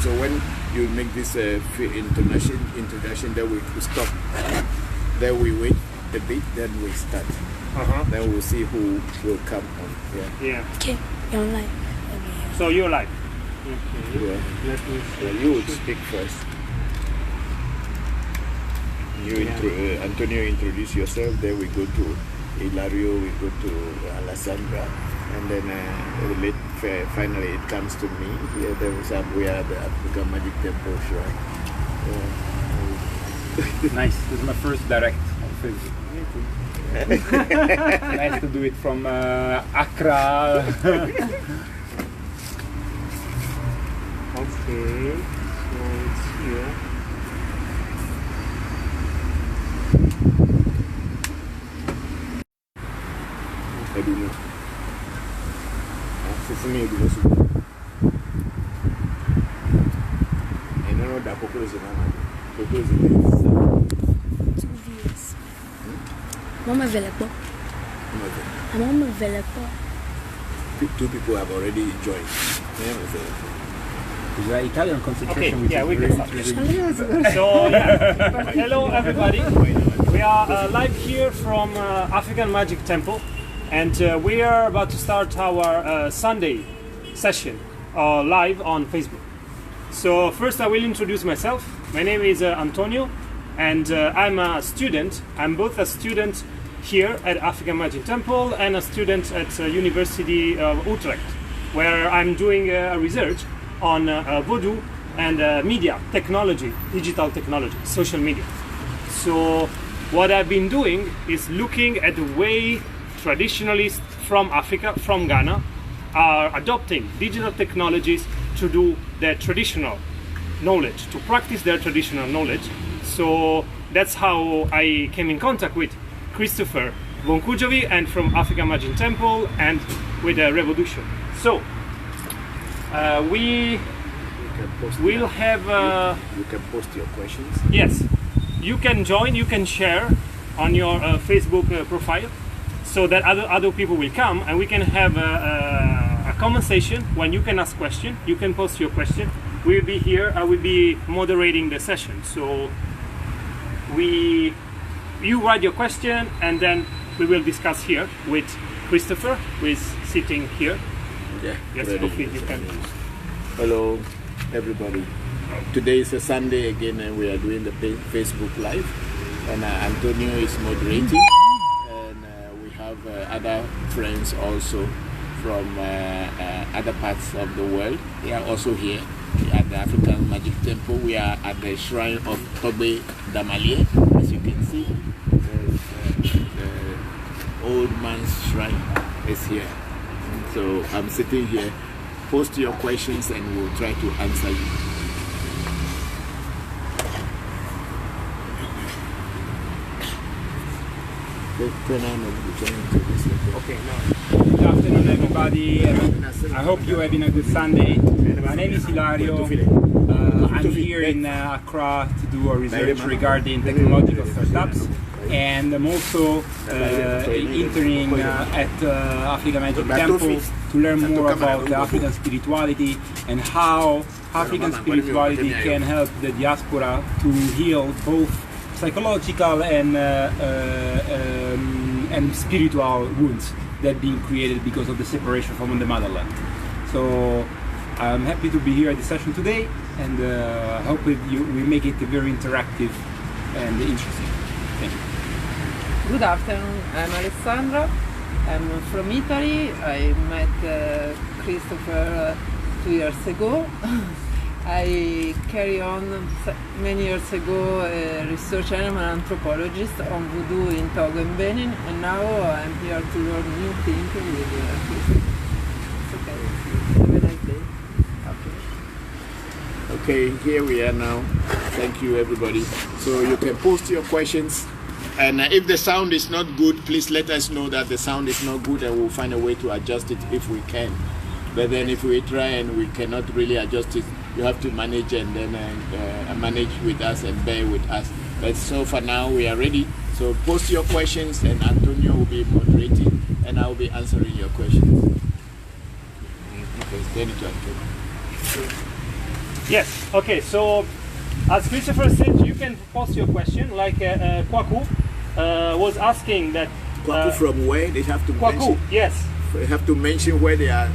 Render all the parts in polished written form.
So when you make this introduction, then we stop. Then we wait a bit, then we start. Then we'll see who will come on. Yeah. Okay, you're live. So you're live. Okay. Yeah, you would speak first. Antonio, introduce yourself. Then we go to Hilario, we go to Alessandra, and then finally it comes to me. Here we are at the Afrikan Magick Temple shrine. Nice. This is my first direct on Facebook. Nice to do it from Accra. Okay, so it's here. I don't know. Sesame is also. I don't know that Bokor is in Bokor is in 2 views. Mama Velepo. Mama Velepo. 2 people have already joined. The Italian concentration. Okay, yeah, we can start. So, hello everybody. We are live here from Afrikan Magick Temple, and we are about to start our Sunday session live on Facebook. So first I will introduce myself. My name is Antonio, and I'm a student. I'm both a student here at Afrikan Magick Temple and a student at University of Utrecht, where I'm doing research on Vodu and media, technology, digital technology, social media. So what I've been doing is looking at the way traditionalists from Africa, from Ghana, are adopting digital technologies to do their traditional knowledge, to practice their traditional knowledge. So that's how I came in contact with Christopher Voncujovi and from Afrikan Magick Temple and with the Revolution. So we will have you can post your questions. Yes, you can join, you can share on your Facebook profile, so that other people will come and we can have a conversation. When you can ask question, you can post your question. We will be here. I will be moderating the session. So you write your question and then we will discuss here with Christopher, who is sitting here. Yeah. Yes, hopefully you can. Hello, everybody. Today is a Sunday again, and we are doing the Facebook Live. And Antonio is moderating, and we have other friends also from other parts of the world. They are also here at the Afrikan Magick Temple. We are at the shrine of Tobe Damalie, as you can see. The old man's shrine is here. So I'm sitting here. Post your questions and we'll try to answer you. Okay, now. Good afternoon, everybody. I hope you're having a good Sunday. My name is Hilario. I'm here in Accra to do a research regarding technological startups, and I'm also interning at Afrikan Magick Temple to learn more about African spirituality and how African spirituality can help the diaspora to heal both psychological and spiritual wounds that are being created because of the separation from the motherland. So I'm happy to be here at the session today, and I hope we make it very interactive and interesting. Thank you. Good afternoon, I'm Alessandra. I'm from Italy. I met Christopher 2 years ago. I carry on many years ago research. I'm an anthropologist on Voodoo in Togo and Benin, and now I'm here to learn new things with Christopher. It's okay. Have a nice day. Okay, here we are now. Thank you, everybody. So you can post your questions. And if the sound is not good, please let us know that the sound is not good, and we'll find a way to adjust it if we can. But then if we try and we cannot really adjust it, you have to manage and then manage with us and bear with us. But so for now, we are ready. So post your questions, and Antonio will be moderating, and I will be answering your questions. Okay, send it to Antonio. Yes. Okay. So, as Christopher said, you can post your question. Like Kwaku was asking that. Kwaku from where? They have to Kwaku. mention. Yes. They have to mention where they are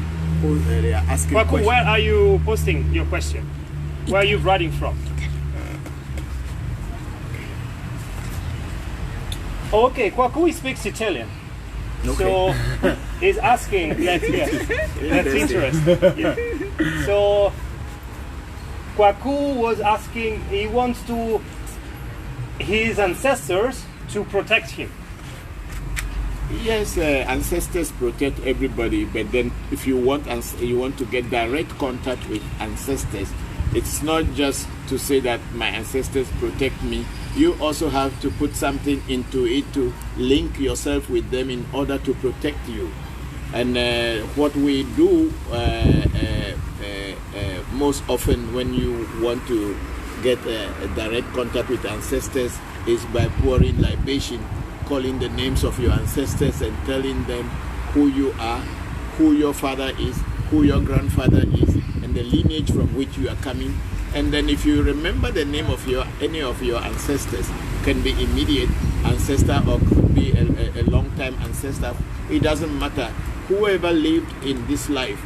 asking. Kwaku, questions. where are you posting your question? Where are you writing from? Okay, Kwaku speaks Italian. Okay. So he's asking that, yeah, that's interesting. Yeah. So Kwaku was asking, he wants to his ancestors to protect him. Yes, ancestors protect everybody, but then if you want to get direct contact with ancestors, it's not just to say that my ancestors protect me. You also have to put something into it to link yourself with them in order to protect you. And what we do most often when you want to get a direct contact with ancestors is by pouring libation, calling the names of your ancestors and telling them who you are, who your father is, who your grandfather is, and the lineage from which you are coming. And then if you remember the name of any of your ancestors, can be immediate ancestor or could be a long time ancestor, it doesn't matter. Whoever lived in this life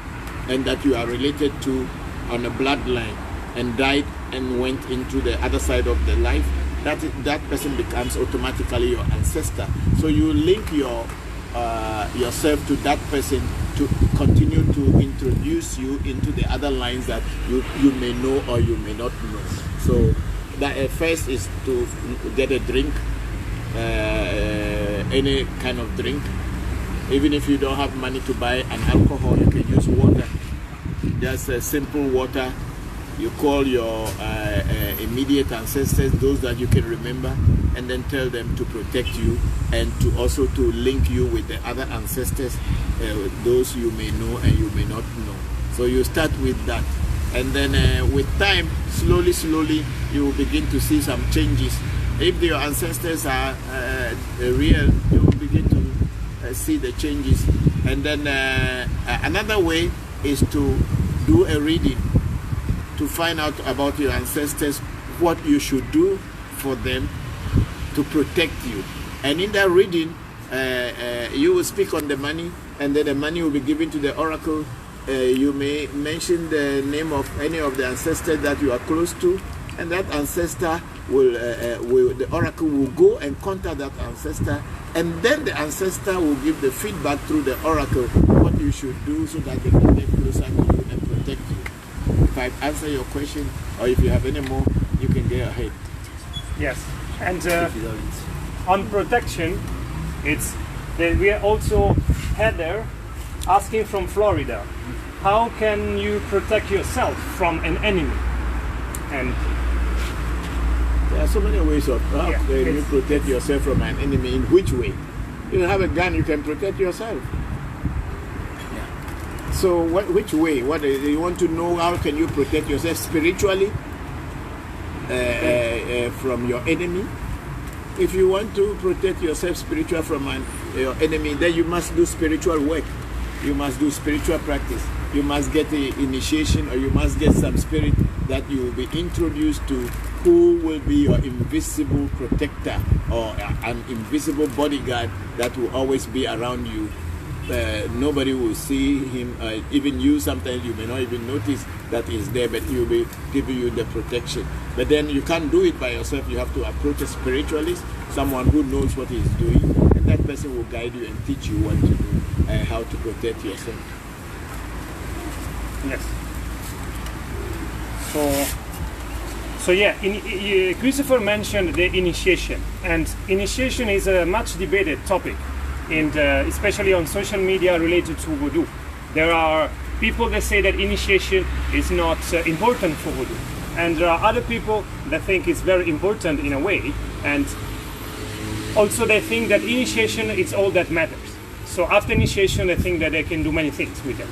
and that you are related to on a bloodline and died and went into the other side of the life, that person becomes automatically your ancestor. So you link yourself to that person to continue to introduce you into the other lines that you may know or you may not know. So that first is to get a drink, any kind of drink. Even if you don't have money to buy an alcohol, you can use water. Just a simple water. You call your immediate ancestors, those that you can remember, and then tell them to protect you and to also to link you with the other ancestors, those you may know and you may not know. So you start with that. And then with time, slowly, you will begin to see some changes. If your ancestors are real, you will begin to see the changes. And then another way is to do a reading, to find out about your ancestors, what you should do for them to protect you. And in that reading, you will speak on the money, and then the money will be given to the oracle. You may mention the name of any of the ancestors that you are close to, and that ancestor the oracle will go and contact that ancestor, and then the ancestor will give the feedback through the oracle what you should do so that they can get closer to you and protect you. If I answer your question, or if you have any more, you can go ahead. Yes, and on protection, we are also Heather asking from Florida, how can you protect yourself from an enemy? And there are so many ways of you protect yourself from an enemy. In which way? You have a gun, you can protect yourself. So which way? What you want to know? How can you protect yourself spiritually from your enemy? If you want to protect yourself spiritually from your enemy, then you must do spiritual work. You must do spiritual practice. You must get the initiation, or you must get some spirit that you will be introduced to, who will be your invisible protector or an invisible bodyguard that will always be around you. Nobody will see him, even you sometimes you may not even notice that he's there, but he will be giving you the protection. But then you can't do it by yourself. You have to approach a spiritualist, someone who knows what he's doing, and that person will guide you and teach you what to do, how to protect yourself. Yes. So yeah, Christopher mentioned the initiation, and initiation is a much debated topic, and especially on social media related to Voodoo. There are people that say that initiation is not important for Voodoo, and there are other people that think it's very important in a way, and also they think that initiation is all that matters. So after initiation, they think that they can do many things with it.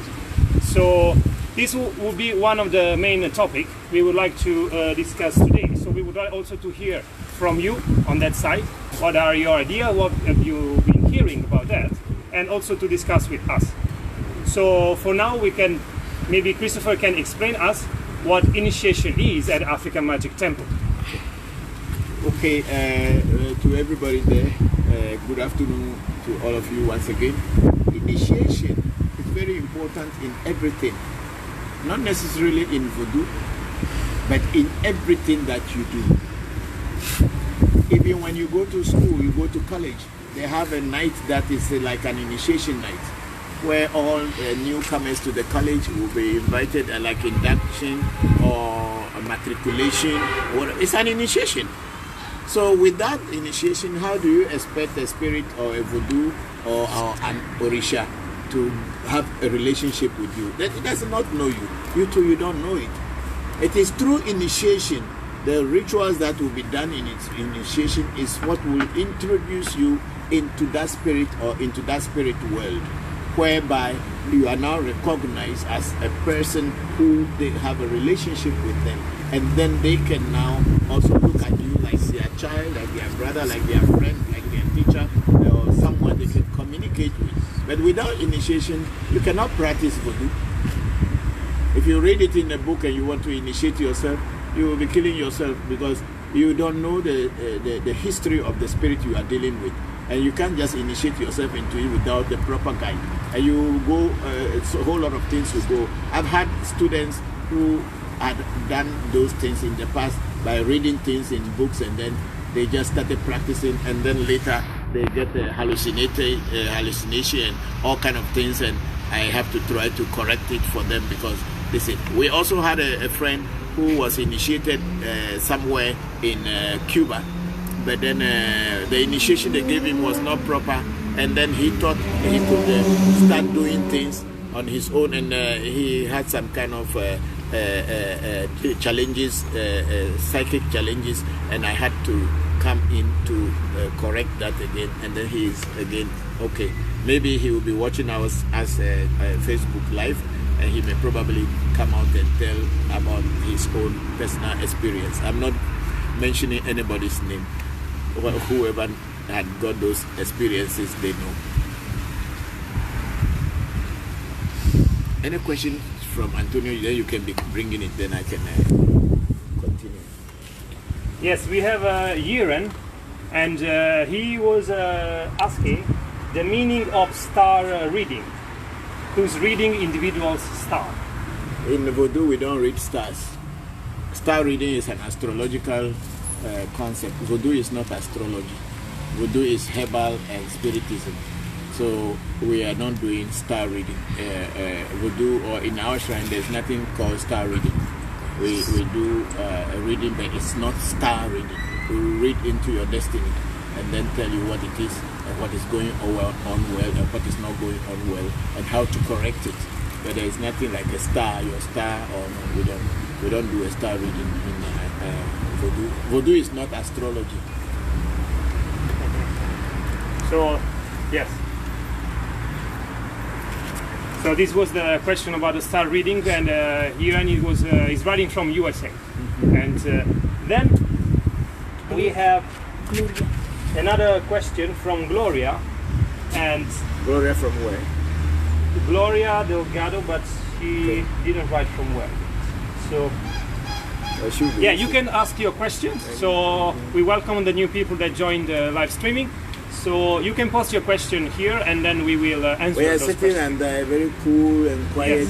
So this will be one of the main topics we would like to discuss today. So we would like also to hear from you on that side. What are your ideas? What have you been hearing about that? And also to discuss with us. So for now, maybe Christopher can explain us what initiation is at Afrikan Magick Temple. Okay, to everybody there, good afternoon to all of you once again. Initiation is very important in everything, not necessarily in Voodoo, but in everything that you do. Even when you go to school, you go to college, they have a night that is like an initiation night, where all newcomers to the college will be invited, like induction or a matriculation, or it's an initiation. So with that initiation, how do you expect a spirit or a Voodoo or an Orisha to have a relationship with you? That it does not know you. You too, you don't know it. It is through initiation, the rituals that will be done in its initiation is what will introduce you into that spirit or into that spirit world, whereby you are now recognized as a person who they have a relationship with them, and then they can now also look at you like their child, like their brother, like their friend, like their teacher, or someone they can communicate with. But without initiation, you cannot practice Voodoo. If you read it in a book and you want to initiate yourself, you will be killing yourself because you don't know the history of the spirit you are dealing with. And you can't just initiate yourself into it without the proper guide. And you will go, it's a whole lot of things will go. I've had students who had done those things in the past by reading things in books, and then they just started practicing, and then later they get a hallucination, all kind of things, and I have to try to correct it for them because they said. We also had a friend who was initiated somewhere in Cuba, but then the initiation they gave him was not proper, and then he thought he could start doing things on his own, and he had some kind of challenges, psychic challenges, and I had to come in to correct that again, and then he is again okay. Maybe he will be watching us as a Facebook Live, and he may probably come out and tell about his own personal experience. I'm not mentioning anybody's name. Whoever had got those experiences, they know. Any questions from Antonio? Then you can be bringing it, then I can continue. Yes, we have Yiren, and he was asking the meaning of star reading. Who's reading individual's star? In Voodoo, we don't read stars. Star reading is an astrological concept. Voodoo is not astrology. Voodoo is herbal and spiritism. So we are not doing star reading. Voodoo, or in our shrine, there's nothing called star reading. We do a reading, but it's not star reading. We read into your destiny and then tell you what it is and what is going on well and what is not going on well and how to correct it. But there is nothing like a star, your star, or no, we don't do a star reading in Voodoo. Voodoo is not astrology. So, yes. So this was the question about the star reading, and Iran is writing from USA. And then we have another question from Gloria, and Gloria from where? Gloria Delgado, but she didn't write from where. So yeah, you can ask your questions. So we welcome the new people that joined the live streaming. So you can post your question here, and then we will answer. We are those sitting questions. under a very cool and quiet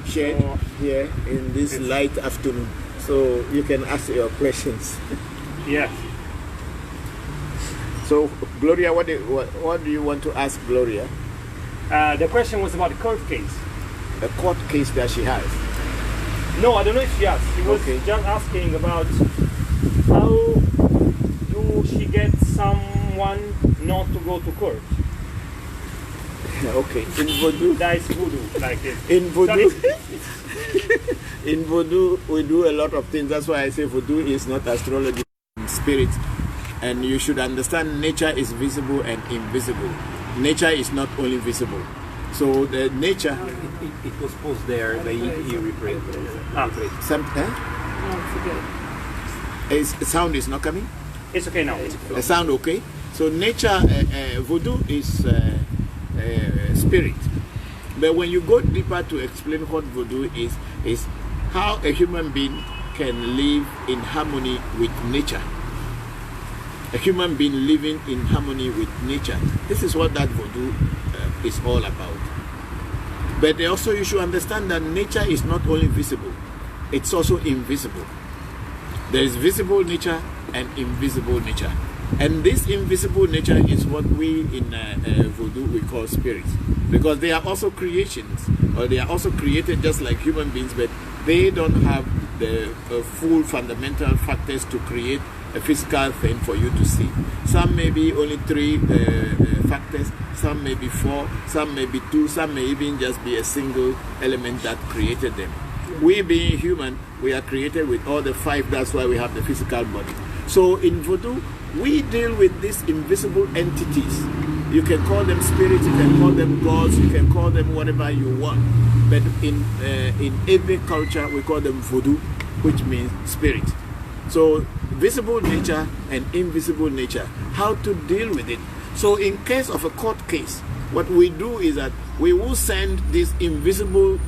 shed here in this light afternoon. So you can ask your questions. Yes. So Gloria, what do you want to ask Gloria? The question was about the court case. A court case that she has. No, I don't know if she has. She was just asking about how do she get someone not to go to court. Okay, in Voodoo. That is Voodoo, like this. In Voodoo, in Voodoo, we do a lot of things. That's why I say Voodoo is not astrology, spirit. And you should understand nature is visible and invisible. Nature is not only visible. So the nature... It was paused there, but you replay it. Some, the sound is not coming? It's okay now. The sound okay? So nature, Voodoo is spirit. But when you go deeper to explain what Voodoo is how a human being can live in harmony with nature. A human being living in harmony with nature. This is what that Vodu is all about. But also you should understand that nature is not only visible, it's also invisible. There is visible nature and invisible nature. And this invisible nature is what we in Vodu we call spirits. Because they are also creations, or they are also created just like human beings, but they don't have the full fundamental factors to create a physical thing for you to see. Some may be only 3 factors, some may be 4, some may be 2, some may even just be a single element that created them. We being human, we are created with all the 5, that's why we have the physical body. So in Vodu, we deal with these invisible entities. You can call them spirits, you can call them gods, you can call them whatever you want. But in Ewe culture, we call them Vodu, which means spirit. So visible nature and invisible nature, how to deal with it. So in case of a court case, what we do is that we will send these invisible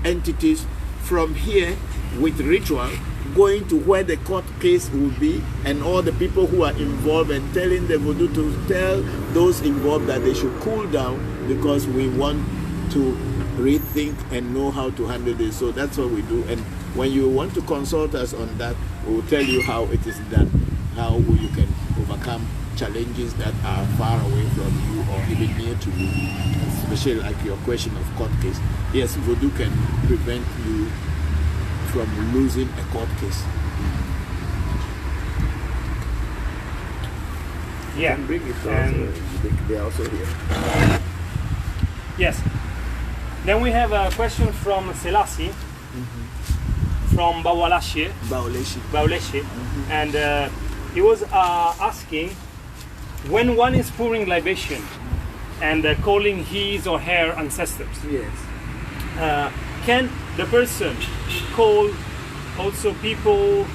entities from here with ritual, going to where the court case will be, and all the people who are involved, and telling the Vodu to tell those involved that they should cool down, because we want to rethink and know how to handle this. So that's what we do. And when you want to consult us on that, we will tell you how it is done, how you can overcome challenges that are far away from you or even near to you, especially like your question of court case. Yes, Vodu can prevent you from losing a court case. Yeah, Bring it they are also here. Yes. Then we have a question from Selassie, from Bawaleshe, and he was asking, when one is pouring libation and calling his or her ancestors, Yes. can the person call also people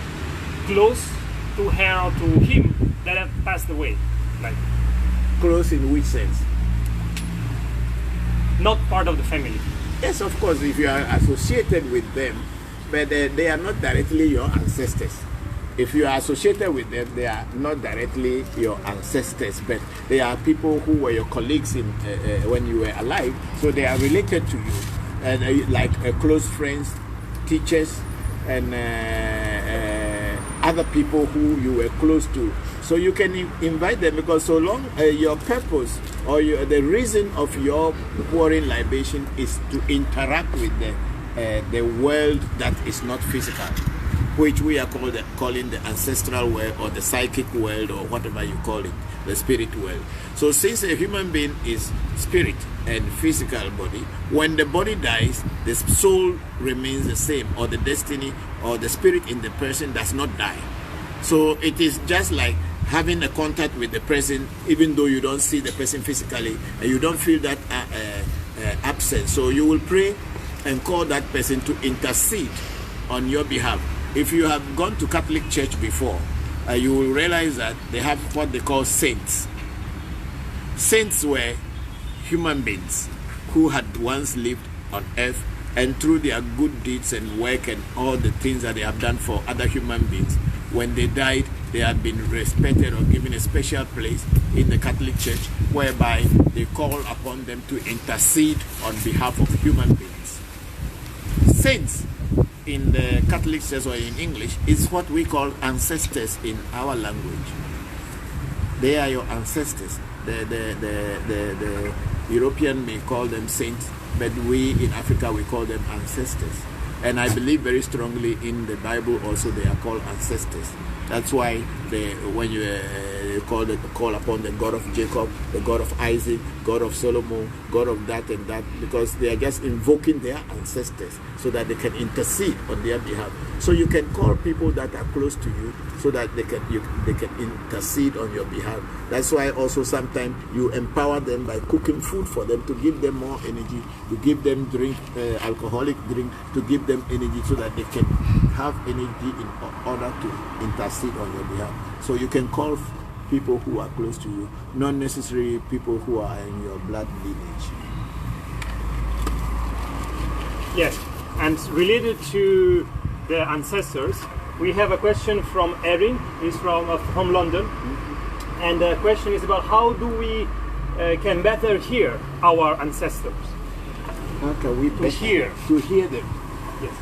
close to her or to him that have passed away? Like, Close in which sense? not part of the family. Yes, of course, if you are associated with them, but they are not directly your ancestors. If you are associated with them, they are not directly your ancestors, but they are people who were your colleagues in when you were alive, so they are related to you, and like close friends, teachers, and other people who you were close to. So you can invite them, because so long your purpose or the reason of your pouring libation is to interact with the world that is not physical, which we are calling the ancestral world or the psychic world or whatever you call it, the spirit world. So since a human being is spirit and physical body, when the body dies, the soul remains the same, or the destiny or the spirit in the person does not die. So it is just like having a contact with the person, even though you don't see the person physically and you don't feel that absence. So you will pray and call that person to intercede on your behalf. If you have gone to Catholic Church before, you will realize that they have what they call saints. Saints were human beings who had once lived on earth, and through their good deeds and work and all the things that they have done for other human beings, when they died, they had been respected or given a special place in the Catholic Church, whereby they call upon them to intercede on behalf of human beings. Saints in the Catholic Church, or in English, is what we call ancestors in our language. They are your ancestors. The European may call them saints, but we in Africa, we call them ancestors. And I believe very strongly in the Bible also they are called ancestors. That's why when you call upon the God of Jacob, the God of Isaac, God of Solomon, God of that and that, because they are just invoking their ancestors so that they can intercede on their behalf. So you can call people that are close to you so that they can intercede on your behalf. That's why also sometimes you empower them by cooking food for them, to give them more energy, to give them alcoholic drink, to give them energy so that they can have energy in order to intercede on your behalf. So you can call people who are close to you, not necessarily people who are in your blood lineage. Yes, and related to the ancestors, we have a question from Erin. He's from London, and the question is about how do we can better hear our ancestors? How can we better hear them? Yes.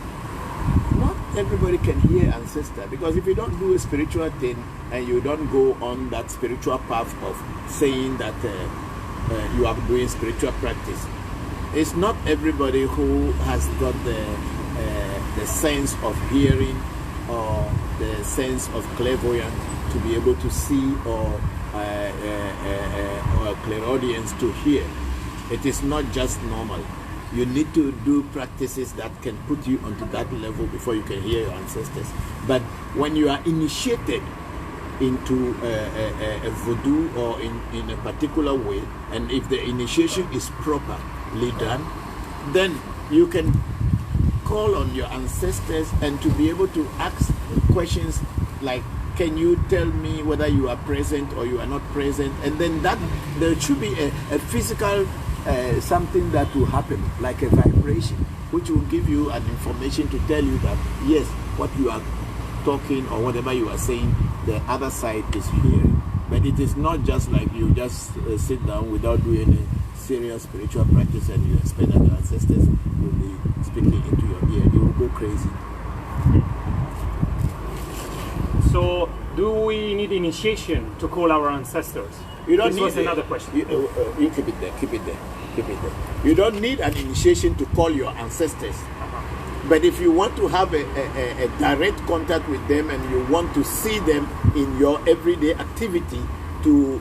Not everybody can hear ancestor, because if you don't do a spiritual thing and you don't go on that spiritual path of saying that you are doing spiritual practice, it's not everybody who has got the sense of hearing or the sense of clairvoyance to be able to see, or clairaudience to hear. It is not just normal. You need to do practices that can put you onto that level before you can hear your ancestors. But when you are initiated into a voodoo or in a particular way, and if the initiation is properly done, then you can call on your ancestors and to be able to ask questions like, can you tell me whether you are present or you are not present? And then that there should be a physical something that will happen, like a vibration, which will give you an information to tell you that yes, what you are talking or whatever you are saying, the other side is hearing. But it is not just like you just sit down without doing any serious spiritual practice and you expect that your ancestors will be speaking into your ear. You will go crazy. So, do we need initiation to call our ancestors? You don't this need was another question. You keep it there, keep it there, keep it there. You don't need an initiation to call your ancestors. But if you want to have a direct contact with them and you want to see them in your everyday activity, to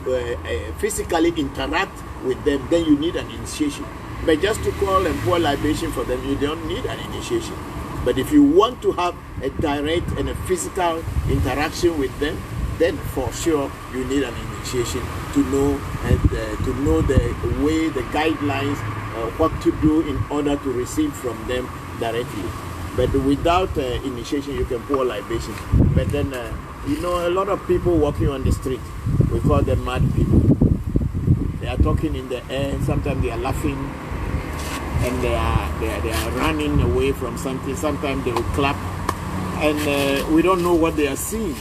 physically interact with them, then you need an initiation. But just to call and pour libation for them, you don't need an initiation. But if you want to have a direct and a physical interaction with them, then for sure you need an initiation to know and to know the way, the guidelines, what to do in order to receive from them directly. But without initiation, you can pour libation. But then, you know, a lot of people walking on the street, we call them mad people. They are talking in the air. Sometimes they are laughing, and they are running away from something. Sometimes they will clap, and we don't know what they are seeing.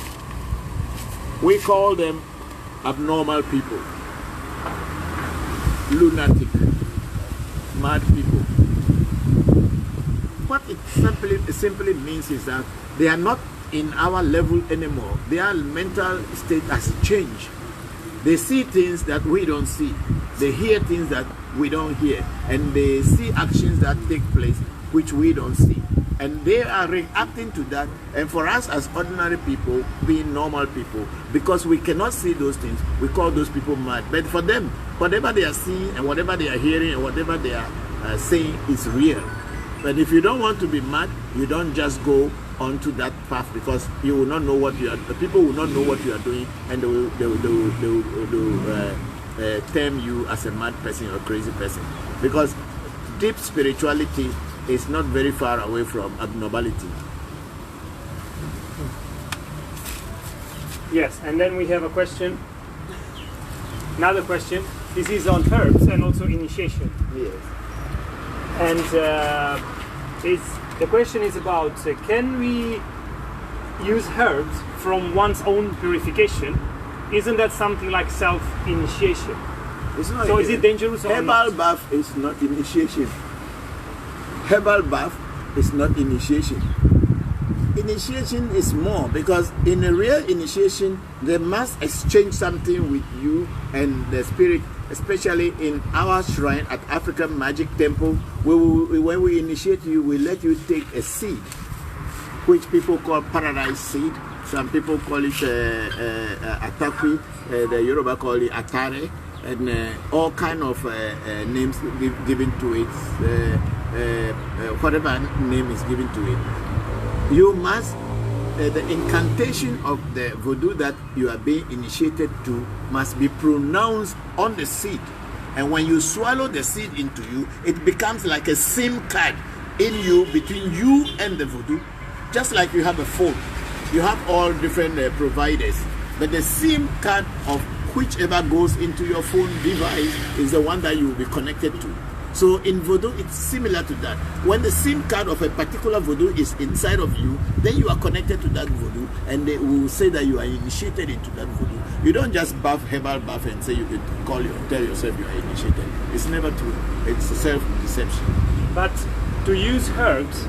We call them abnormal people, lunatic, mad people. What it simply means is that they are not in our level anymore. Their mental state has changed. They see things that we don't see. They hear things that we don't hear. And they see actions that take place which we don't see. And they are reacting to that. And for us as ordinary people, being normal people, because we cannot see those things, we call those people mad. But for them, whatever they are seeing and whatever they are hearing and whatever they are saying is real. But if you don't want to be mad, you don't just go onto that path, because you will not know what you are. The people will not know what you are doing, and they will term you as a mad person or a crazy person. Because deep spirituality is not very far away from abnormality. Yes, and then we have a question. Another question. This is on herbs and also initiation. Yes. And the question is about can we use herbs from one's own purification? Isn't that something like self-initiation? So is it dangerous or not? Herbal bath is not initiation. Herbal bath is not initiation. Initiation is more, because in a real initiation, they must exchange something with you and the spirit. Especially in our shrine at Afrikan Magick Temple, when we initiate you, we let you take a seed, which people call paradise seed. Some people call it atakwi, the Yoruba call it atare, and all kind of names given to it, whatever name is given to it. You must, the incantation of the voodoo that you are being initiated to must be pronounced on the seed. And when you swallow the seed into you, it becomes like a SIM card in you, between you and the voodoo. Just like you have a phone. You have all different providers. But the SIM card of whichever goes into your phone device is the one that you will be connected to. So in Voodoo, it's similar to that. When the SIM card of a particular Voodoo is inside of you, then you are connected to that Voodoo, and they will say that you are initiated into that Voodoo. You don't just bath, herbal bath, and say you can tell yourself you are initiated. It's never true. It's a self-deception. But to use herbs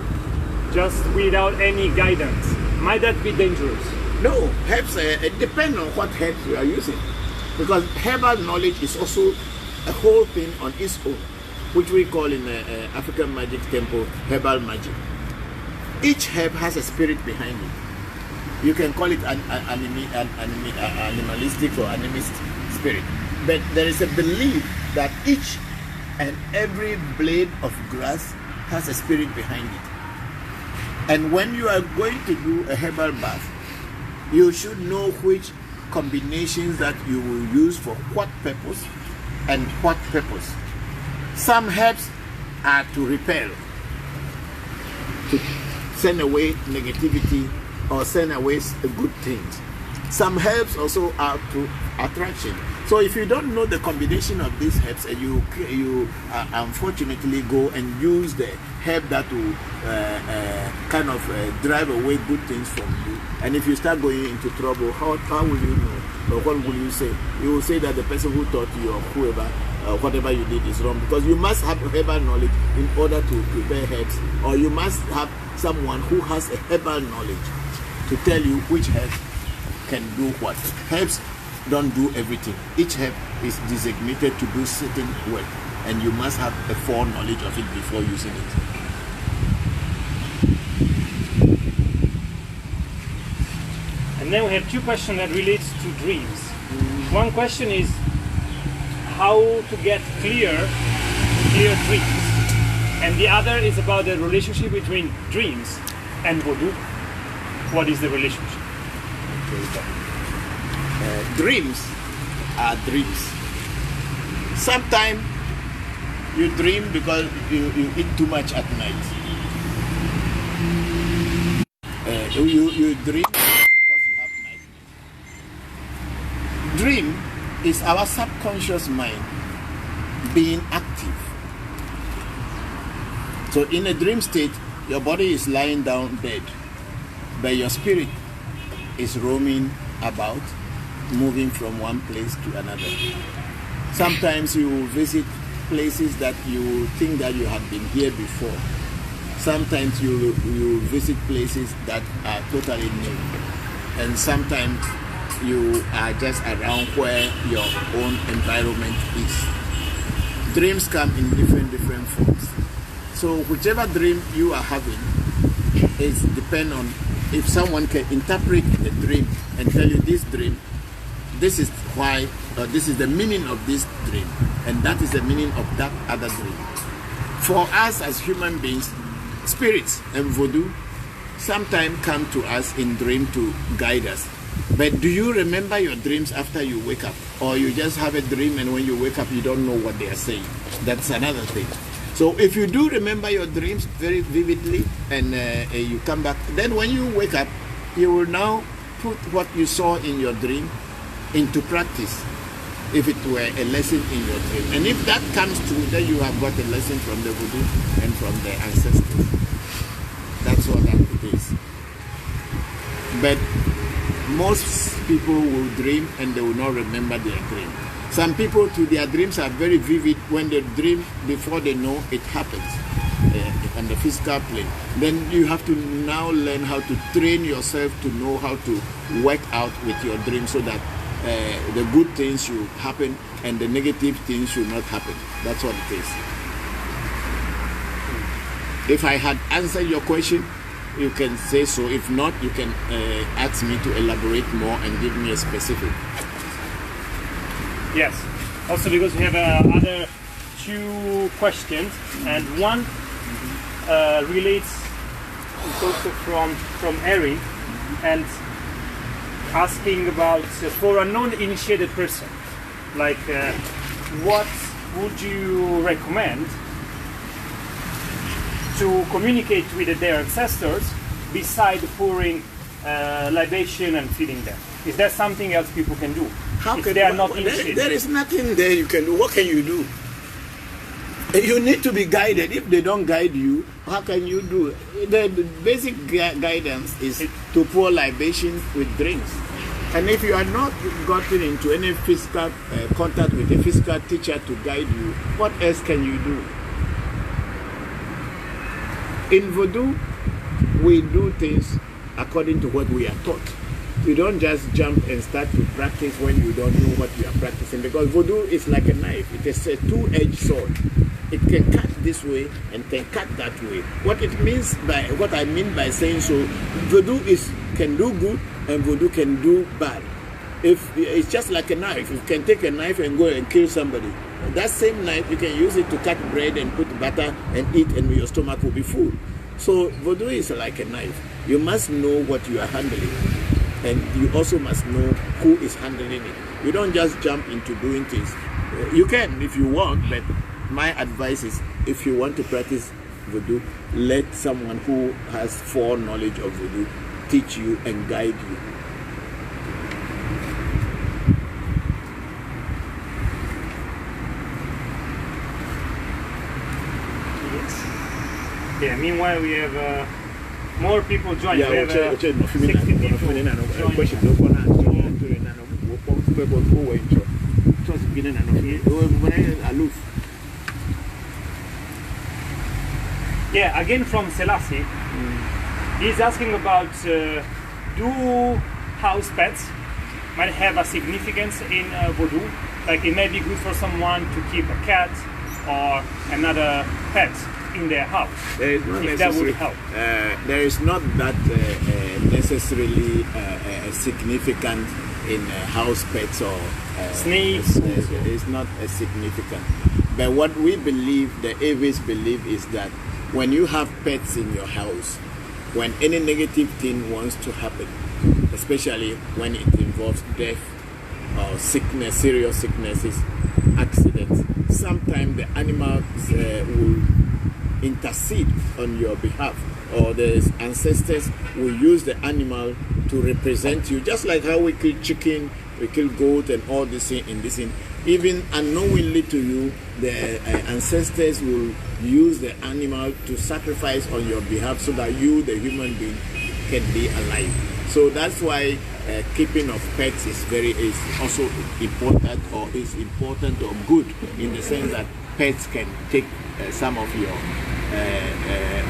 just without any guidance, might that be dangerous? No, herbs, it depends on what herbs you are using. Because herbal knowledge is also a whole thing on its own, which we call in the Afrikan Magick Temple Herbal Magic. Each herb has a spirit behind it. You can call it an animalistic or animist spirit. But there is a belief that each and every blade of grass has a spirit behind it. And when you are going to do a herbal bath, you should know which combinations that you will use for what purpose and what purpose. Some herbs are to repel, to send away negativity or send away good things. Some herbs also are to attraction. So if you don't know the combination of these herbs and you unfortunately go and use the herb that will drive away good things from you, and if you start going into trouble, how will you know? Or what will you say? You will say that the person who taught you or whoever, whatever you did is wrong, because you must have herbal knowledge in order to prepare herbs, or you must have someone who has a herbal knowledge to tell you which herb can do what. Herbs don't do everything. Each herb is designated to do certain work, and you must have a foreknowledge of it before using it. And then we have two questions that relates to dreams. One question is how to get clear dreams, and the other is about the relationship between dreams and Voodoo. What is the relationship? Dreams are dreams. Sometimes you dream because you eat too much at night. You dream because you have nightmares. Dream is our subconscious mind being active. So in a dream state, your body is lying down dead, but your spirit is roaming about, moving from one place to another. Sometimes you visit places that you think that you have been here before. Sometimes you visit places that are totally new. And sometimes you are just around where your own environment is. Dreams come in different forms. So whichever dream you are having is depend on if someone can interpret the dream and tell you this dream, this is why, or this is the meaning of this dream, and that is the meaning of that other dream. For us as human beings, spirits and Voodoo sometimes come to us in dream to guide us. But do you remember your dreams after you wake up? Or you just have a dream and when you wake up you don't know what they are saying? That's another thing. So if you do remember your dreams very vividly and you come back, then when you wake up, you will now put what you saw in your dream into practice, if it were a lesson in your dream. And if that comes true, then you have got a lesson from the Voodoo and from the ancestors. That's what that it is. But most people will dream and they will not remember their dream. Some people, to their dreams are very vivid. When they dream, before they know it happens on the physical plane. Then you have to now learn how to train yourself to know how to work out with your dream so that the good things should happen and the negative things should not happen. That's what it is. If I had answered your question, you can say so. If not, you can ask me to elaborate more and give me a specific. Yes. Also because we have other two questions, and one relates, it's also from Eric, and asking about for a non-initiated person, like what would you recommend to communicate with their ancestors beside pouring libation and feeding them? Is there something else people can do? How if can they are not initiated? There is nothing there you can do. What can you do? You need to be guided. If they don't guide you, how can you do it? The basic guidance is to pour libations with drinks. And if you are not gotten into any physical contact with a physical teacher to guide you, what else can you do? In Voodoo, we do things according to what we are taught. You don't just jump and start to practice when you don't know what you are practicing, because Voodoo is like a knife. It is a two-edged sword. It can cut this way and can cut that way. What I mean by saying so, Voodoo can do good and Voodoo can do bad. If it's just like a knife, you can take a knife and go and kill somebody. That same knife, you can use it to cut bread and put butter and eat, and your stomach will be full. So Voodoo is like a knife. You must know what you are handling, and you also must know who is handling it. You don't just jump into doing things. You can if you want, but my advice is, if you want to practice Voodoo, let someone who has foreknowledge of Voodoo teach you and guide you. Yeah, meanwhile we have more people joining. Yeah, we have 60 people joining. Yeah, again from Selassie. He's asking about do house pets might have a significance in Voodoo? Like it may be good for someone to keep a cat or another pet in their house. If that would help. There is not that necessarily significant in house pets or snakes. It's not significant. But what we believe, the Ewes believe, is that when you have pets in your house, when any negative thing wants to happen, especially when it involves death or sickness, serious sicknesses, accidents, sometimes the animals will intercede on your behalf, or the ancestors will use the animal to represent you, just like how we kill chicken, we kill goat and all this in this thing. Even unknowingly to you, the ancestors will use the animal to sacrifice on your behalf so that you, the human being, can be alive. So that's why keeping of pets is also important, or is important or good, in the sense that pets can take some of your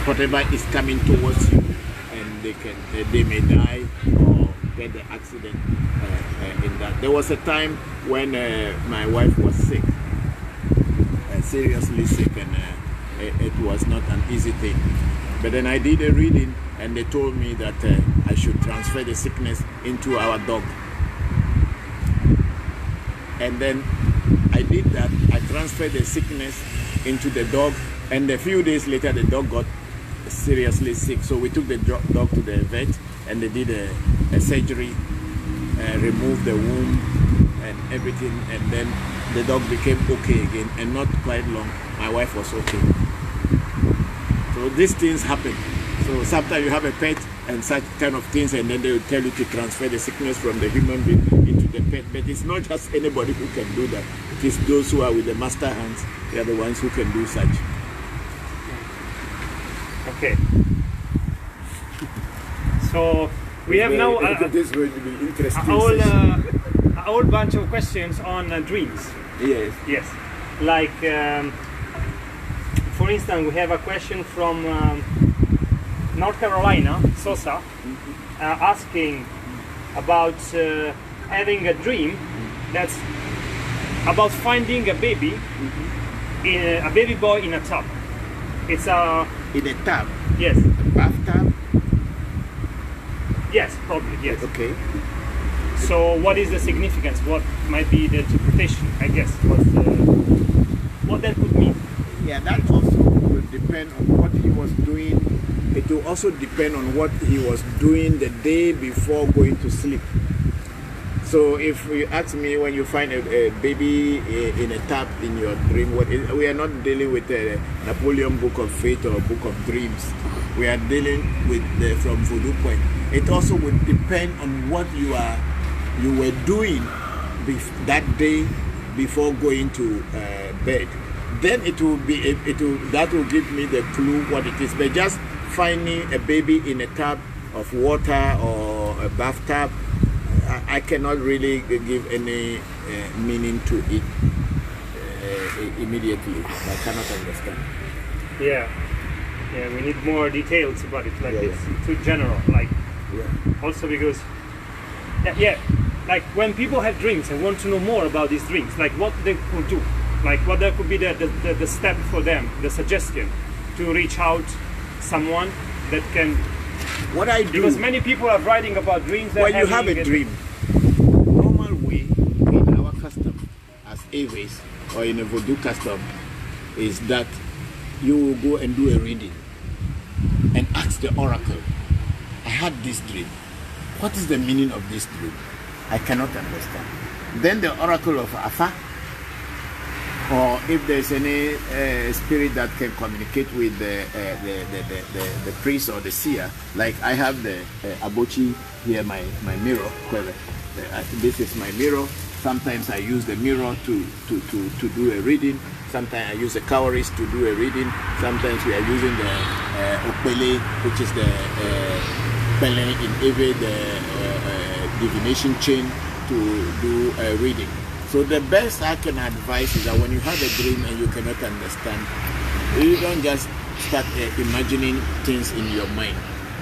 whatever is coming towards you, and they may die or get the accident in that. There was a time when my wife was sick, seriously sick, and it was not an easy thing. But then I did a reading, and they told me that I should transfer the sickness into our dog. And then I did that. I transferred the sickness into the dog, and a few days later the dog got seriously sick. So we took the dog to the vet, and they did a surgery, removed the wound and everything, and then the dog became okay again, and not quite long my wife was okay. So these things happen. So sometimes you have a pet and such kind of things, and then they will tell you to transfer the sickness from the human being into the pet. But it's not just anybody who can do that. It is those who are with the master hands. They are the ones who can do such. Okay. So we have now this is going to be interesting. a whole bunch of questions on dreams. Yes. Yes. Like, for instance, we have a question from North Carolina, Sosa, asking about having a dream that's about finding a baby, a baby boy in a tub. It's a... In a tub? Yes. A bathtub? Yes, probably, yes. Okay. So what is the significance? What might be the interpretation, I guess? What that could mean? Yeah, that also will depend on what he was doing. It will also depend on what he was doing the day before going to sleep. So if you ask me, when you find a baby in a tub in your dream, we are not dealing with the Napoleon Book of Fate or Book of Dreams. We are dealing with from Voodoo point. It also would depend on what you were doing that day before going to bed. then it will be that will give me the clue what it is. But just finding a baby in a tub of water or a bathtub, I cannot really give any meaning to it immediately. I cannot understand. Yeah, we need more details about it. Like it's too general. Like also because like when people have dreams and want to know more about these dreams, like what they could do, like what there could be the step for them, the suggestion to reach out someone that can. What I do, because many people are writing about dreams. When you have a dream, normal way in our custom as Ewes or in a Voodoo custom is that you will go and do a reading and ask the oracle, I had this dream. What is the meaning of this dream? I cannot understand. Then the oracle of Afa, or if there's any spirit that can communicate with the priest or the seer, like I have the Abochi here, my mirror. This is my mirror. Sometimes I use the mirror to do a reading. Sometimes I use the cowries to do a reading. Sometimes we are using the Opele, which is the Pele in Ewe, the divination chain, to do a reading. So the best I can advise is that when you have a dream and you cannot understand, you don't just start imagining things in your mind.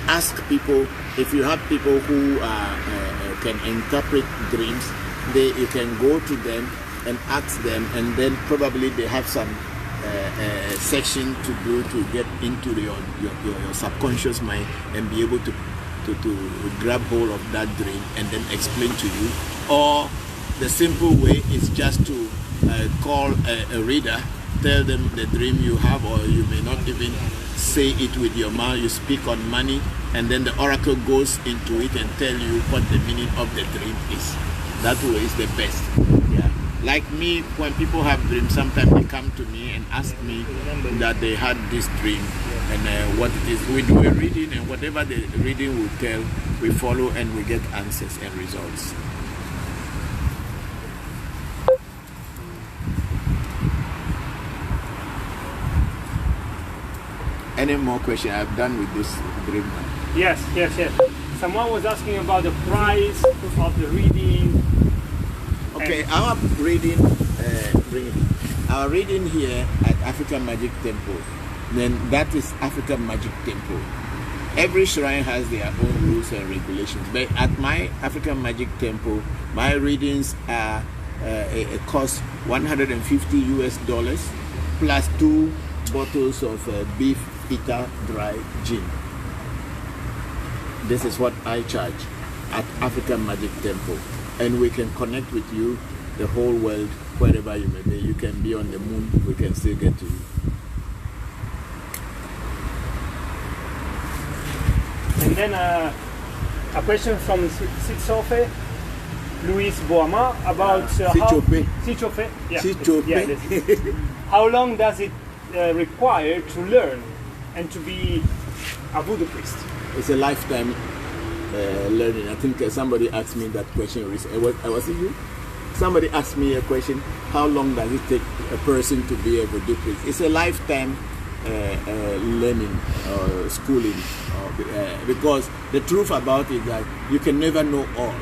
Ask people. If you have people who can interpret dreams, you can go to them and ask them, and then probably they have some section to do to get into your subconscious mind and be able to grab hold of that dream and then explain to you. Or the simple way is just to call a reader, tell them the dream you have, or you may not even say it with your mouth. You speak on money, and then the oracle goes into it and tell you what the meaning of the dream is. That way is the best. Yeah. Like me, when people have dreams, sometimes they come to me and ask me that they had this dream and what it is. We do a reading, and whatever the reading will tell, we follow and we get answers and results. Any more questions? I've done with this dream now. Yes. Someone was asking about the price of the reading. Okay, our reading here at Afrikan Magick Temple, then that is Afrikan Magick Temple. Every shrine has their own rules and regulations, but at my Afrikan Magick Temple, my readings are cost $150 US plus 2 bottles of beef Peter dry gin. This is what I charge at Afrikan Magick Temple, and we can connect with you the whole world, wherever you may be. You can be on the moon, we can still get to you. And then a question from Sitsofe, Luis Boama, about Sichope. How long does it require to learn and to be a voodoo priest? It's a lifetime learning. I think somebody asked me that question recently. Was it you? Somebody asked me a question, how long does it take a person to be a voodoo priest? It's a lifetime learning or schooling, because the truth about it is that you can never know all.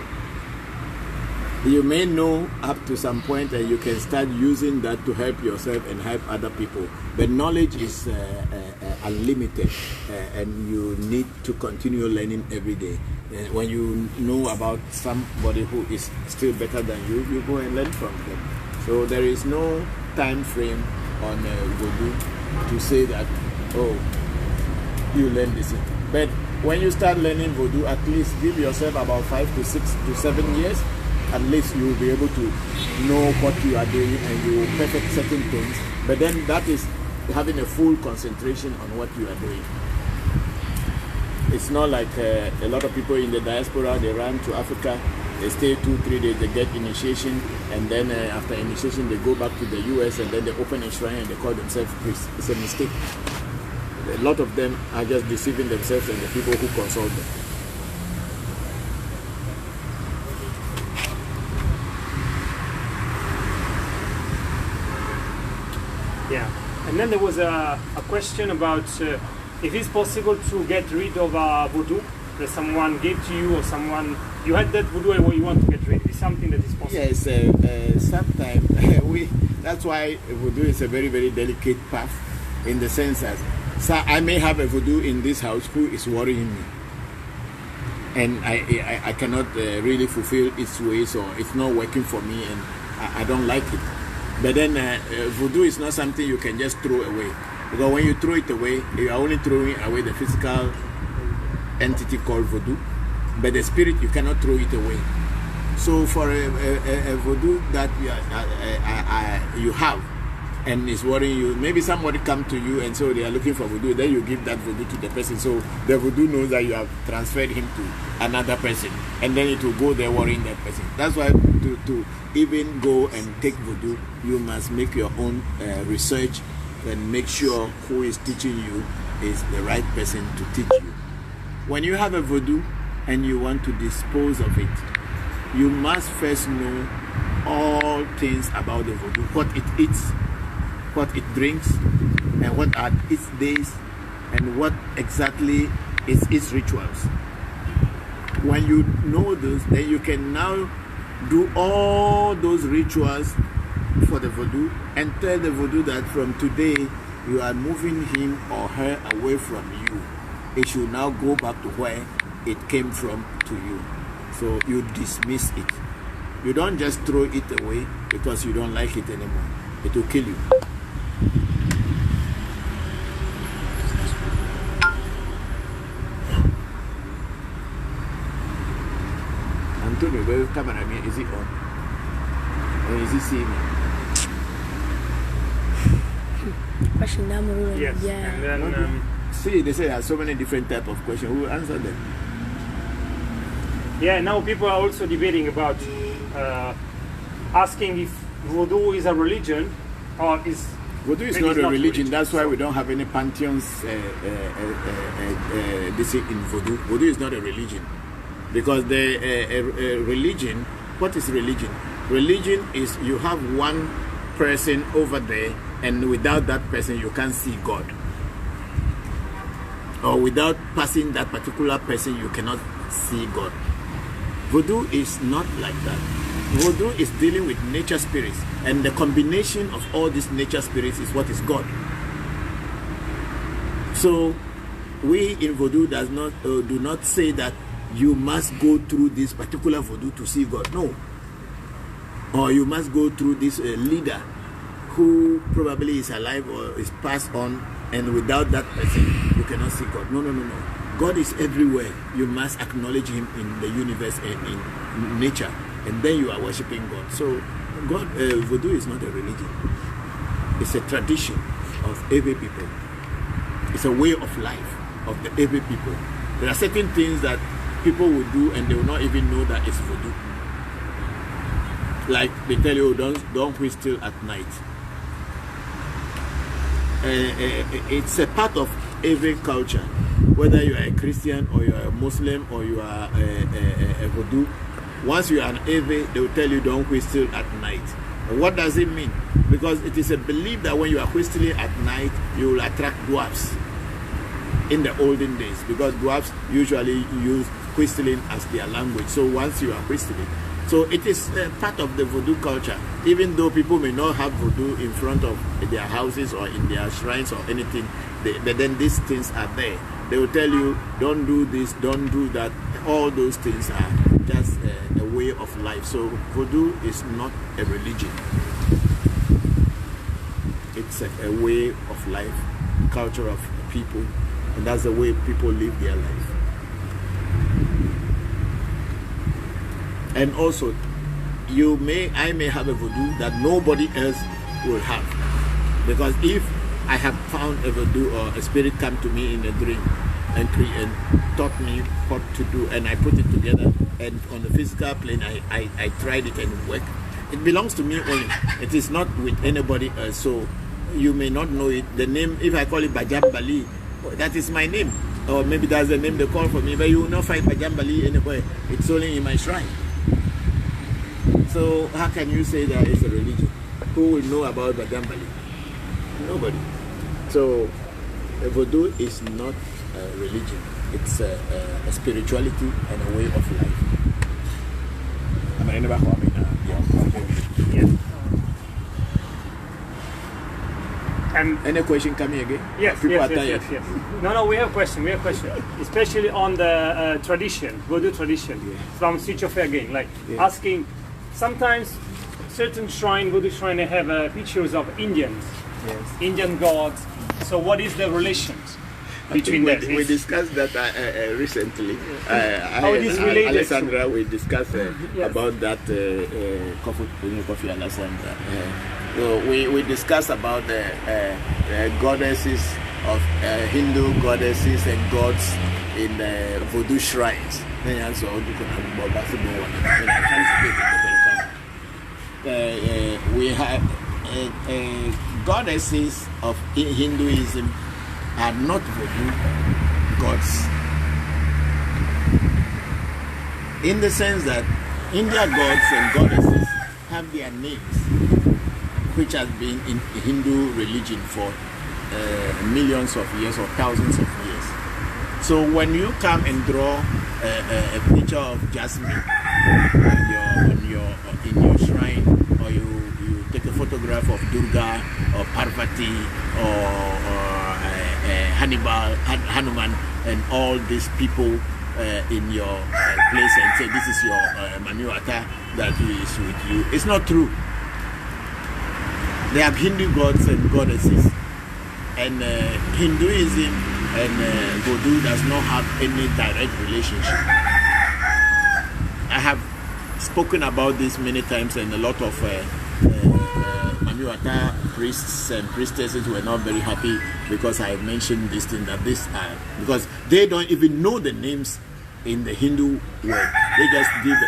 You may know up to some point, and you can start using that to help yourself and help other people. But knowledge is unlimited, and you need to continue learning every day. And when you know about somebody who is still better than you, you go and learn from them. So there is no time frame on Voodoo to say that, oh, you learn this. But when you start learning Voodoo, at least give yourself about 5 to 6 to 7 years. At least you will be able to know what you are doing, and you will perfect certain things. But then that is having a full concentration on what you are doing. It's not like a lot of people in the diaspora, they run to Africa, they stay 2-3 days, they get initiation, and then after initiation they go back to the US, and then they open a shrine and they call themselves priests. It's a mistake. A lot of them are just deceiving themselves and the people who consult them. Yeah. then there was a question about if it's possible to get rid of a voodoo that someone gave to you, or someone you had that voodoo and you want to get rid. It's something that is possible. Yes, sometimes that's why voodoo is a very, very delicate path, in the sense that I may have a voodoo in this house who is worrying me, and I cannot really fulfill its ways, or it's not working for me, and I don't like it. But then voodoo is not something you can just throw away, because when you throw it away, you are only throwing away the physical entity called voodoo, but the spirit, you cannot throw it away. So for a voodoo that you have and is worrying you, maybe somebody come to you and so they are looking for voodoo, then you give that voodoo to the person, so the voodoo knows that you have transferred him to another person, and then it will go there worrying that person. That's why to even go and take voodoo, you must make your own research and make sure who is teaching you is the right person to teach you. When you have a voodoo and you want to dispose of it, you must first know all things about the voodoo, what it eats, what it drinks, and what are its days, and what exactly is its rituals. When you know those, then you can now do all those rituals for the voodoo and tell the voodoo that from today you are moving him or her away from you. It should now go back to where it came from, to you. So you dismiss it. You don't just throw it away because you don't like it anymore. It will kill you. Antonio, where camera me? Is it on? Or is it seeing me? Question down the road. Yes. Yeah. And then See, they say there are so many different types of questions. Who will answer them? yeah, now people are also debating about asking if voodoo is a religion or is Voodoo is maybe not it's a religion. That's why so- we don't have any pantheons this in voodoo. Voodoo is not a religion, because a religion. What is religion? Religion is you have one person over there, and without that person you can't see God, or without passing that particular person you cannot see God. Voodoo is not like that. Voodoo is dealing with nature spirits, and the combination of all these nature spirits is what is God. So we in voodoo do not say that you must go through this particular voodoo to see God. No. Or you must go through this leader who probably is alive or is passed on, and without that person you cannot see God. No. God is everywhere. You must acknowledge him in the universe and in nature, and then you are worshiping God. So God, voodoo is not a religion. It's a tradition of Ewe people. It's a way of life of the Ewe people. There are certain things that people will do and they will not even know that it's voodoo. Like they tell you, don't whistle at night. It's a part of every culture, whether you are a Christian or you are a Muslim or you are a voodoo. Once you are an Ewe, they will tell you don't whistle at night. What does it mean? Because it is a belief that when you are whistling at night, you will attract dwarfs in the olden days, because dwarfs usually use whistling as their language. So once you are whistling, so it is part of the voodoo culture, even though people may not have voodoo in front of their houses or in their shrines or anything, but then these things are there. They will tell you, don't do this, don't do that. All those things are just a way of life. So voodoo is not a religion. It's a way of life, culture of people, and that's the way people live their life. And also, I may have a voodoo that nobody else will have, because if I have found a voodoo or a spirit come to me in a dream and taught me what to do, and I put it together, and on the physical plane I tried it and it worked, it belongs to me only. It is not with anybody else. So you may not know it. The name, if I call it Bajambali, that is my name, or maybe that's the name they call for me, but you will not find Bajambali anywhere. It's only in my shrine. So how can you say that it's a religion? Who will know about Bajambali? Nobody. So Voodoo is not a religion. It's a spirituality and a way of life. Yes. And any question coming again? Yes, People yes, are yes, tired. yes, yes. No, we have a question. Especially on the tradition, Voodoo tradition, from Switch Off again. Like asking, sometimes certain Voodoo shrine, they have pictures of Indians, Indian gods. So what is the relations between them? We discussed that recently. How it is related Alessandra, we discussed about that Kofi Alessandra. So we discussed about the goddesses of Hindu goddesses and gods in the Voodoo shrines. We have goddesses of Hinduism are not Voodoo gods, in the sense that India gods and goddesses have their names, which has been in Hindu religion for millions of years or thousands of years. So when you come and draw a picture of Jasmine in your shrine, or you take a photograph of Durga or Parvati or Hanuman and all these people in your place, and say this is your Manuata that is with you, it's not true. They have Hindu gods and goddesses, and Hinduism and Voodoo does not have any direct relationship. I have spoken about this many times, and a lot of Manuata priests and priestesses were not very happy because I mentioned this thing, that this because they don't even know the names in the Hindu word. They just give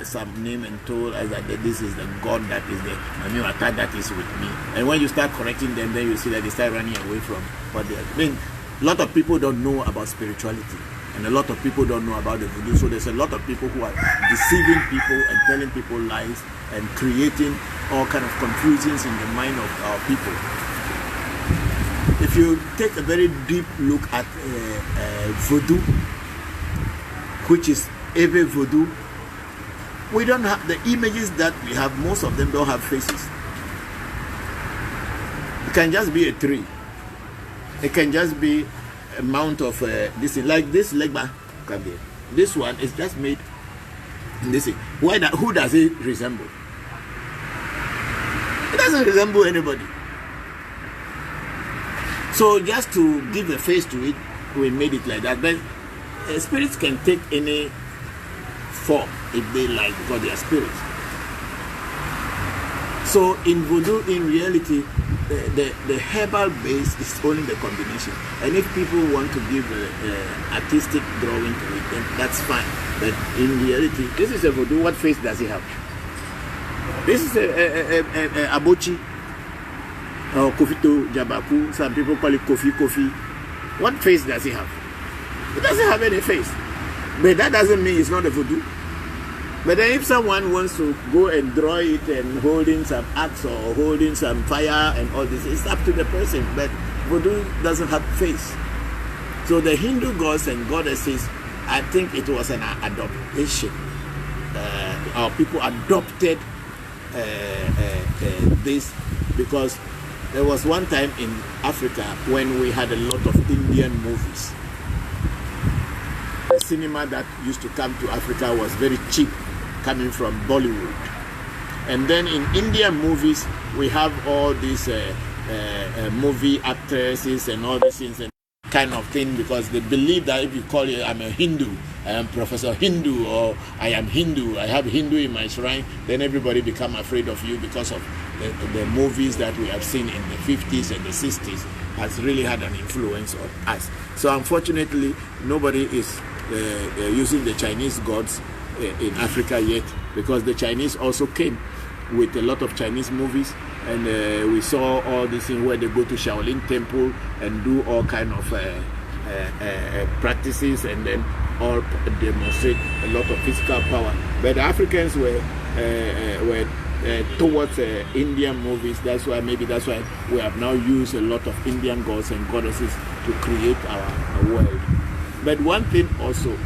some name and told us that this is the God that is the Manuata that is with me. And when you start correcting them, then you see that they start running away from what they are. I mean, a lot of people don't know about spirituality, and a lot of people don't know about the Voodoo. So there's a lot of people who are deceiving people and telling people lies and creating all kind of confusions in the mind of our people. If you take a very deep look at Voodoo, which is Ewe Vodu, we don't have the images that we have. Most of them don't have faces. It can just be a tree. It can just be a mount of this, like this legba. This one is just made in this. Who does it resemble? It doesn't resemble anybody. So just to give a face to it, we made it like that. But spirits can take any form if they like, because they are spirits. So in Voodoo, in reality, the herbal base is only the combination. And if people want to give artistic drawing to it, then that's fine. But in reality, this is a Voodoo. What face does it have? This is a Abochi or Kofito Jabaku. Some people call it Kofi. What face does it have? It doesn't have any face. But that doesn't mean it's not a Voodoo. But then if someone wants to go and draw it and holding some axe or holding some fire and all this, it's up to the person. But Voodoo doesn't have face. So the Hindu gods and goddesses, I think it was an adoption. Our people adopted this because there was one time in Africa when we had a lot of Indian movies. The cinema that used to come to Africa was very cheap, coming from Bollywood. And then in Indian movies, we have all these movie actresses and all these things and kind of thing, because they believe that if you call it, I'm a Hindu, I am Professor Hindu, or I am Hindu, I have Hindu in my shrine, then everybody become afraid of you because of the movies that we have seen in the 50s and the 60s has really had an influence on us. So unfortunately, nobody is using the Chinese gods in Africa yet, because the Chinese also came with a lot of Chinese movies, and we saw all these things where they go to Shaolin Temple and do all kind of practices, and then all demonstrate a lot of physical power. But the Africans were towards Indian movies. That's why we have now used a lot of Indian gods and goddesses to create our world. But one thing also,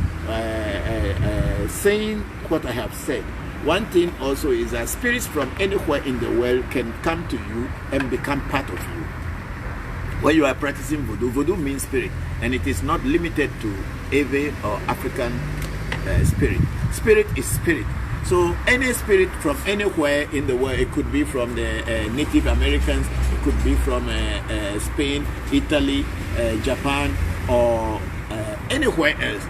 saying what I have said, one thing also is that spirits from anywhere in the world can come to you and become part of you. When you are practicing Voodoo, Voodoo means spirit, and it is not limited to Ewe or African spirit. Spirit is spirit. So any spirit from anywhere in the world, it could be from the Native Americans, it could be from Spain, Italy, Japan, or anywhere else,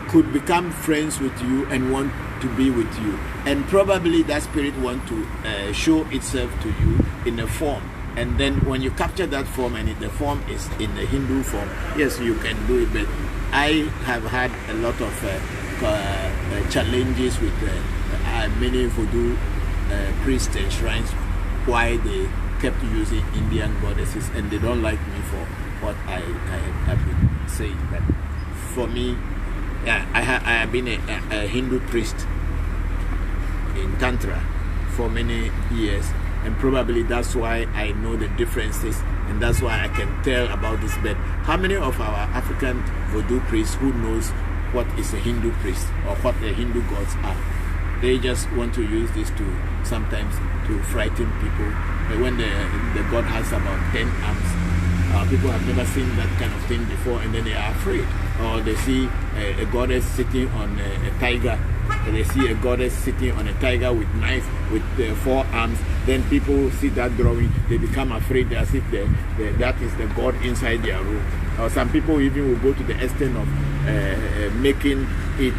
could become friends with you and want to be with you. And probably that spirit want to show itself to you in a form. And then when you capture that form, and the form is in the Hindu form, yes, you can do it. But I have had a lot of challenges with many Voodoo priests and shrines, why they kept using Indian goddesses, and they don't like me for what I have been saying. But for me, yeah, I have been a Hindu priest in Tantra for many years, and probably that's why I know the differences, and that's why I can tell about this. But how many of our African Voodoo priests who knows what is a Hindu priest or what the Hindu gods are? They just want to use this to sometimes to frighten people. But when the god has about 10 arms, people have never seen that kind of thing before, and then they are afraid. Or they see a goddess sitting on a tiger, and they see a goddess sitting on a tiger with knife, with 4 arms. Then people see that drawing, they become afraid as if that is the god inside their room. Or some people even will go to the extent of making it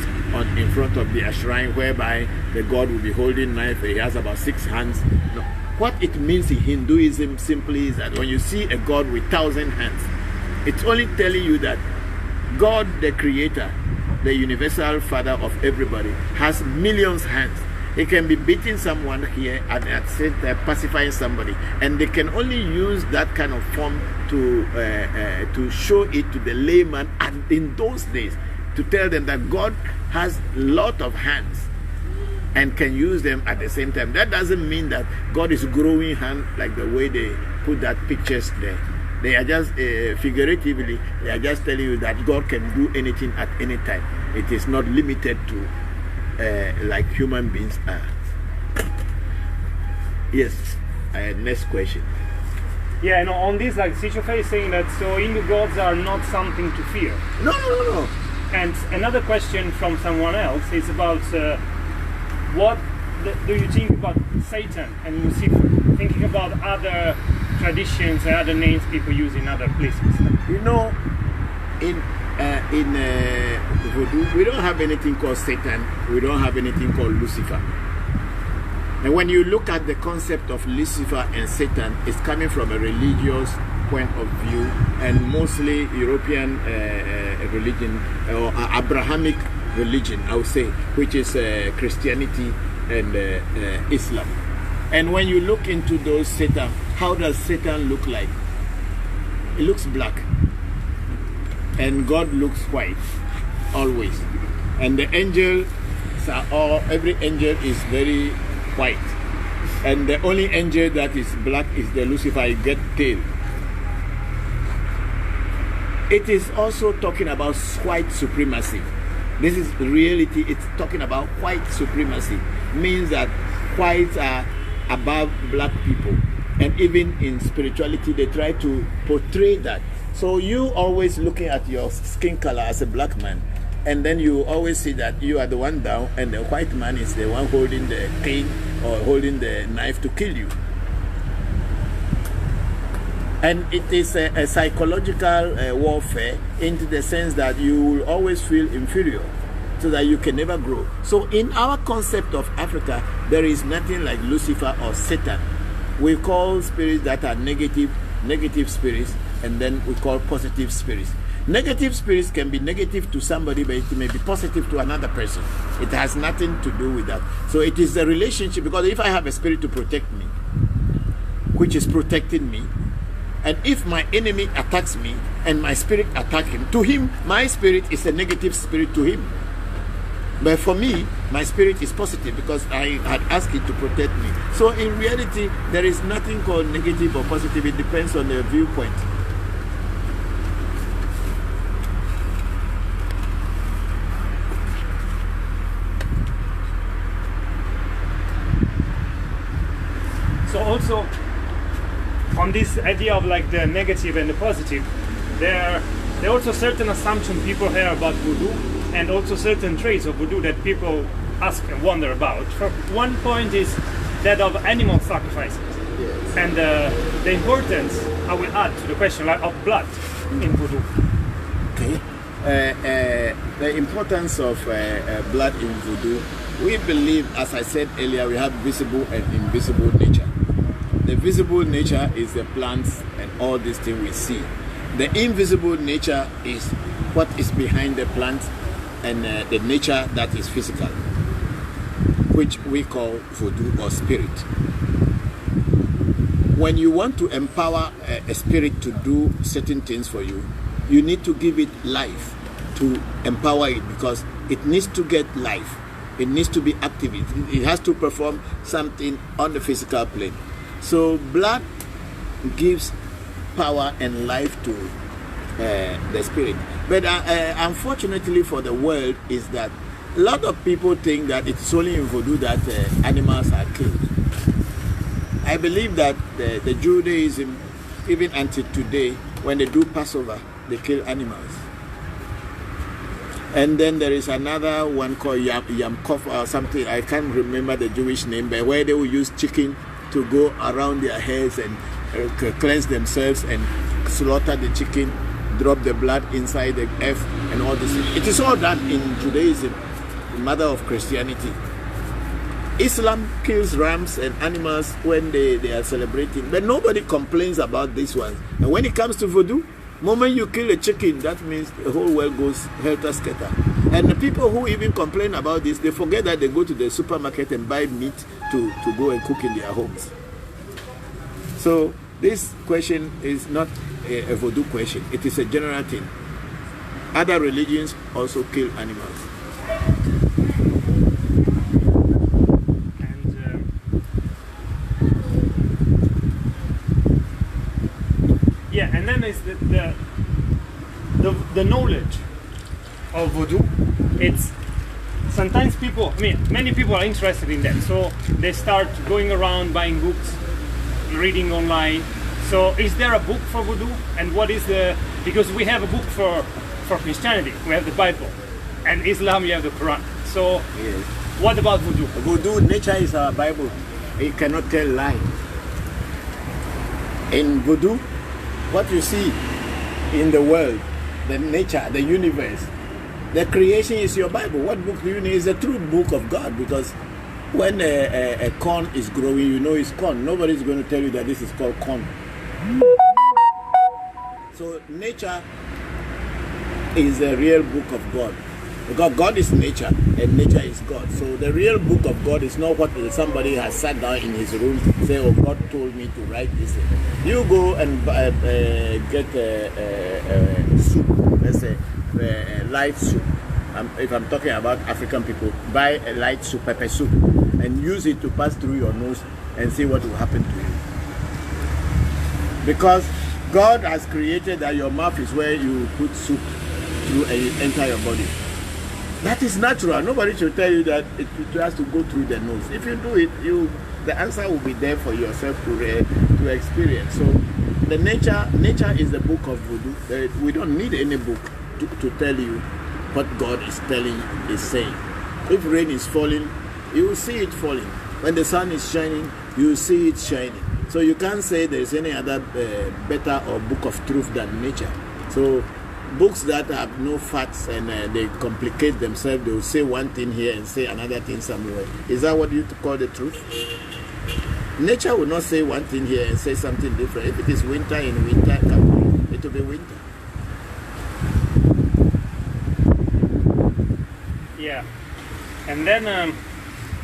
in front of their shrine, whereby the god will be holding knife. He has about 6 hands. No. What it means in Hinduism simply is that when you see a god with 1,000 hands, it's only telling you that God, the creator, the universal father of everybody, has millions of hands. He can be beating someone here and at the same time pacifying somebody, and they can only use that kind of form to show it to the layman, and in those days to tell them that God has a lot of hands and can use them at the same time. That doesn't mean that God is growing hand like the way they put that pictures there. They are just figuratively, they are just telling you that God can do anything at any time. It is not limited to like human beings are. Yes, next question. Yeah, no, on this, like Sichofe is saying that so Hindu gods are not something to fear. No. And another question from someone else is about what do you think about Satan and Lucifer? Thinking about other traditions and other names people use in other places. You know, in Voodoo, we don't have anything called Satan. We don't have anything called Lucifer. And when you look at the concept of Lucifer and Satan, it's coming from a religious point of view, and mostly European religion or Abrahamic religion, I would say, which is Christianity and Islam. And when you look into those Satan, how does Satan look like? It looks black, and God looks white, always. And the angels are all, every angel is very white, and the only angel that is black is the Lucifer. You get tail. It is also talking about white supremacy. This is reality. It's talking about white supremacy. Means that whites are above black people, and even in spirituality they try to portray that. So you always looking at your skin color as a black man, and then you always see that you are the one down and the white man is the one holding the cane or holding the knife to kill you. And it is a psychological warfare, into the sense that you will always feel inferior, so that you can never grow. So in our concept of Africa, there is nothing like Lucifer or Satan. We call spirits that are negative spirits, and then we call positive spirits. Negative spirits can be negative to somebody, but it may be positive to another person. It has nothing to do with that. So it is the relationship, because if I have a spirit to protect me, which is protecting me, and if my enemy attacks me and my spirit attacks him, to him, my spirit is a negative spirit to him. But for me, my spirit is positive because I had asked it to protect me. So in reality, there is nothing called negative or positive. It depends on the viewpoint. So also, on this idea of like the negative and the positive, there are also certain assumptions people have about voodoo, and also certain traits of voodoo that people ask and wonder about. One point is that of animal sacrifices, Yes. and the importance, I will add to the question, like, of blood in voodoo. Okay. The importance of blood in voodoo, we believe, as I said earlier, we have visible and invisible nature. The visible nature is the plants and all these things we see. The invisible nature is what is behind the plant and the nature that is physical, which we call voodoo or spirit. When you want to empower a spirit to do certain things for you, you need to give it life to empower it, because it needs to get life. It needs to be active. It has to perform something on the physical plane. So blood gives power and life to the spirit. But unfortunately for the world is that a lot of people think that it's only in voodoo that animals are killed. I believe that the Judaism, even until today, when they do Passover, they kill animals. And then there is another one called Yam Kov or something, I can't remember the Jewish name, but where they will use chicken to go around their heads and cleanse themselves and slaughter the chicken, drop the blood inside the earth and all this. It is all done in Judaism, the mother of Christianity. Islam kills rams and animals when they are celebrating, but nobody complains about this one. And when it comes to voodoo, the moment you kill a chicken, that means the whole world goes helter-skelter. And the people who even complain about this, they forget that they go to the supermarket and buy meat to go and cook in their homes. So this question is not a voodoo question. It is a general thing. Other religions also kill animals. Yeah, and then is the knowledge of voodoo. It's sometimes people, I mean, many people are interested in that, so they start going around buying books, reading online. So is there a book for voodoo? And what is because we have a book for Christianity, we have the Bible, and Islam you have the Quran. So Yes. what about voodoo? Voodoo, nature is our Bible. It cannot tell lie. In voodoo, what you see in the world, the nature, the universe, the creation is your Bible. What book do you need? It's the true book of God, because when a corn is growing, you know it's corn. Nobody's going to tell you that this is called corn. So nature is the real book of God. Because God is nature and nature is God. So the real book of God is not what somebody has sat down in his room and say, oh, God told me to write this. You go and get a soup, let's say a light soup. If I'm talking about African people, buy a light soup, pepper soup, and use it to pass through your nose and see what will happen to you. Because God has created that your mouth is where you put soup through and it enter your body. That is natural. Nobody should tell you that it has to go through the nose. If you do it, the answer will be there for yourself to experience. So the nature is the book of voodoo. We don't need any book to tell you what God is saying. If rain is falling, you will see it falling. When the sun is shining, you will see it shining. So you can't say there is any other better or book of truth than nature. So books that have no facts and they complicate themselves, they will say one thing here and say another thing somewhere. Is that what you call the truth? Nature will not say one thing here and say something different. If it is winter in winter, it will be winter. Yeah, and then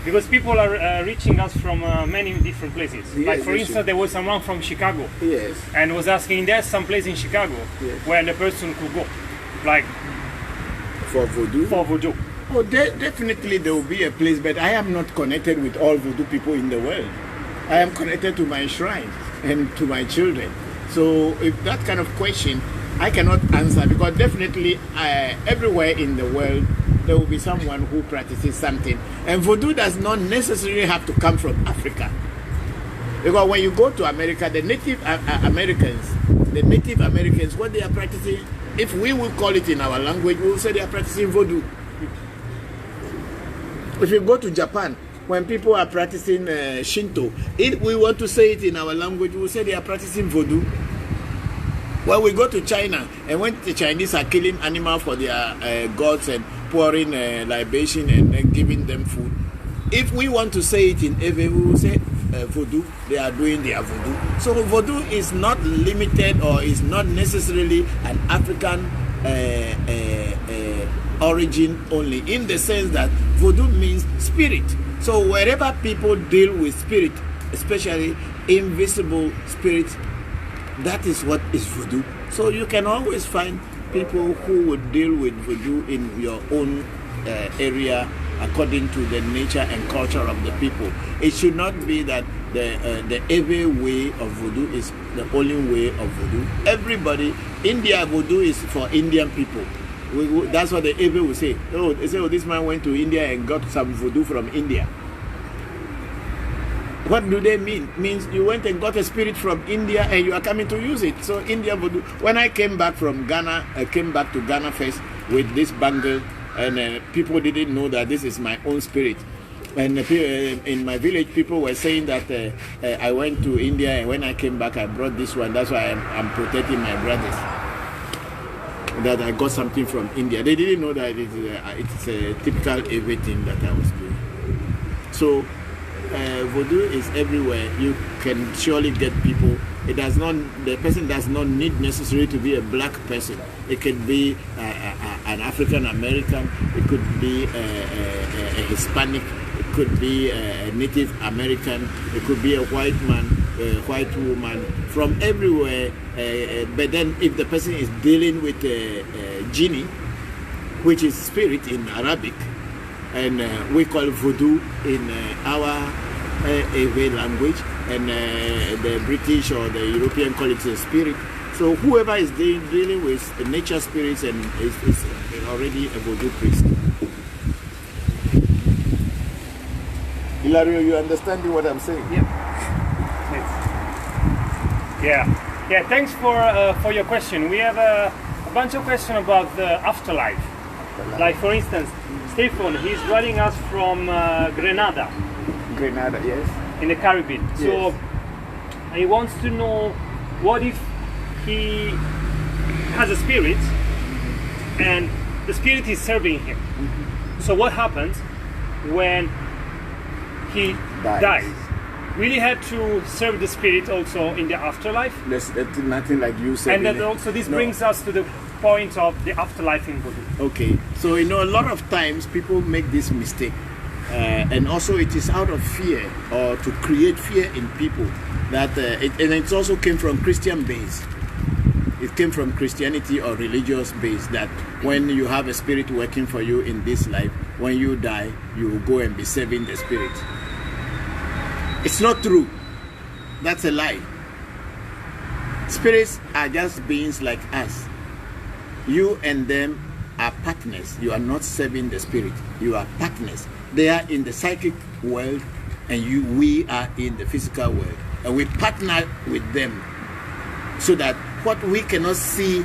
because people are reaching us from many different places. Yes, like for instance, there was someone from Chicago. Yes. And was asking, there's some place in Chicago Yes. where the person could go, like For voodoo? for voodoo. Oh, definitely there will be a place, but I am not connected with all voodoo people in the world. I am connected to my shrine and to my children. So if that kind of question, I cannot answer, because definitely everywhere in the world there will be someone who practices something. And voodoo does not necessarily have to come from Africa. Because when you go to America, the Native Americans, what they are practicing, if we will call it in our language, we will say they are practicing voodoo. If you go to Japan, when people are practicing Shinto, if we want to say it in our language, we will say they are practicing voodoo. When we go to China, and when the Chinese are killing animals for their gods and pouring libation and then giving them food, if we want to say it in Ewe, we will say voodoo. They are doing their voodoo. So voodoo is not limited, or is not necessarily an African origin only, in the sense that voodoo means spirit. So wherever people deal with spirit, especially invisible spirits, that is what is voodoo. So you can always find people who would deal with voodoo in your own area, according to the nature and culture of the people. It should not be that the Ewe way of voodoo is the only way of voodoo. Everybody, India voodoo is for Indian people. That's what the Ewe will say. Oh, they say, oh, this man went to India and got some voodoo from India. What do they mean? Means you went and got a spirit from India and you are coming to use it. So India voodoo. When I came back from Ghana, I came back to Ghana first with this bangle, and people didn't know that this is my own spirit. And in my village, people were saying that I went to India, and when I came back, I brought this one. That's why I'm protecting my brothers. That I got something from India. They didn't know that it's a typical everything that I was doing. So voodoo is everywhere. You can surely get people. It does not. The person does not need necessarily to be a black person. It could be an African American. It could be a Hispanic. It could be a Native American. It could be a white man, a white woman, from everywhere. But then, if the person is dealing with a genie, which is spirit in Arabic, and we call voodoo in our Ewe language, and the British or the European call it a spirit. So whoever is dealing with nature spirits and is already a voodoo priest. Hilario, you understanding what I'm saying? Yeah. Thanks for your question. We have a bunch of questions about the afterlife. Like, for instance, Stefan, he's writing us from Grenada. Grenada, yes. In the Caribbean. Yes. So he wants to know, what if he has a spirit and the spirit is serving him? So what happens when he dies? Will he have to serve the spirit also in the afterlife? There's nothing like you said. And then also this brings us to the point of the afterlife in voodoo. Okay, so a lot of times people make this mistake, and also it is out of fear, or to create fear in people, that and it also came from Christian base. It came from Christianity or religious base, that when you have a spirit working for you in this life, when you die, you will go and be serving the spirit. It's not true. That's a lie. Spirits are just beings like us. You and them are partners. You are not serving the spirit. You are partners. They are in the psychic world, and we are in the physical world. And we partner with them, so that what we cannot see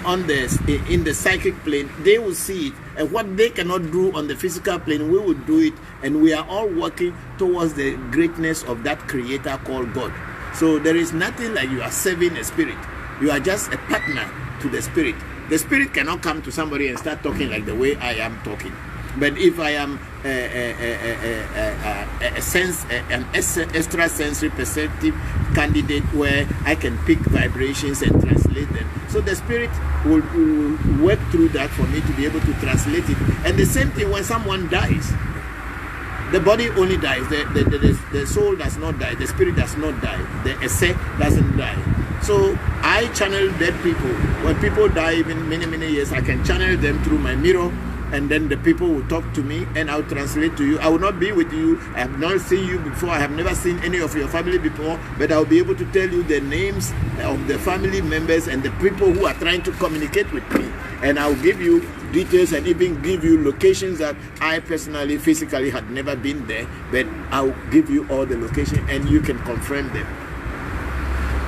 in the psychic plane, they will see it. And what they cannot do on the physical plane, we will do it. And we are all working towards the greatness of that creator called God. So there is nothing like you are serving a spirit. You are just a partner to the spirit. The spirit cannot come to somebody and start talking like the way I am talking. But if I am an extrasensory perceptive candidate, where I can pick vibrations and translate them, so the spirit will work through that for me to be able to translate it. And the same thing when someone dies. The body only dies. The soul does not die. The spirit does not die. The esse doesn't die. So I channel dead people. When people die, even many years, I can channel them through my mirror and then the people will talk to me, and I'll translate to you. I will not be with you. I have not seen you before. I have never seen any of your family before, but I'll be able to tell you the names of the family members and the people who are trying to communicate with me. And I'll give you details and even give you locations that I personally, physically had never been there, but I'll give you all the locations and you can confirm them.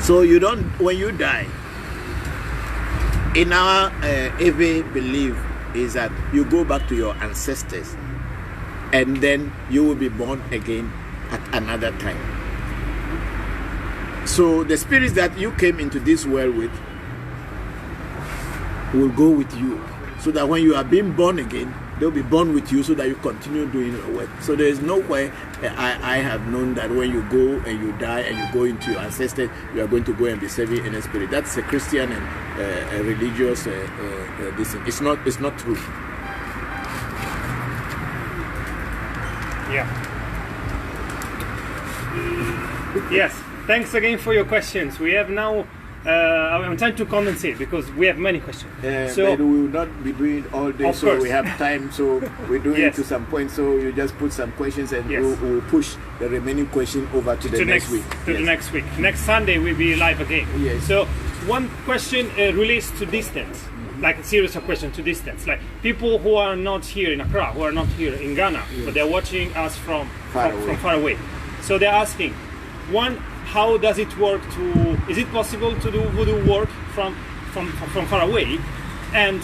So you don't, when you die, in our Ewe belief is that you go back to your ancestors and then you will be born again at another time. So the spirits that you came into this world with will go with you, so that when you are being born again, they'll be born with you so that you continue doing your work. So there is no way I have known that when you go and you die and you go into your ancestors, you are going to go and be serving in a spirit. That's a Christian and a religious this thing. It's not true. Yeah. Yes. Thanks again for your questions. We have now. I'm trying to condensate because we have many questions. So but we will not be doing it all day, of so course. we have time. So we're doing it to some point. So you just put some questions, and we'll push the remaining question over to the next week. To the next week. Next Sunday we'll be live again. Yes. So one question relates to distance, like a series of questions to distance. Like people who are not here in Accra, who are not here in Ghana, but they're watching us from far away. So they're asking, one, how does it work is it possible to do voodoo work from far away? And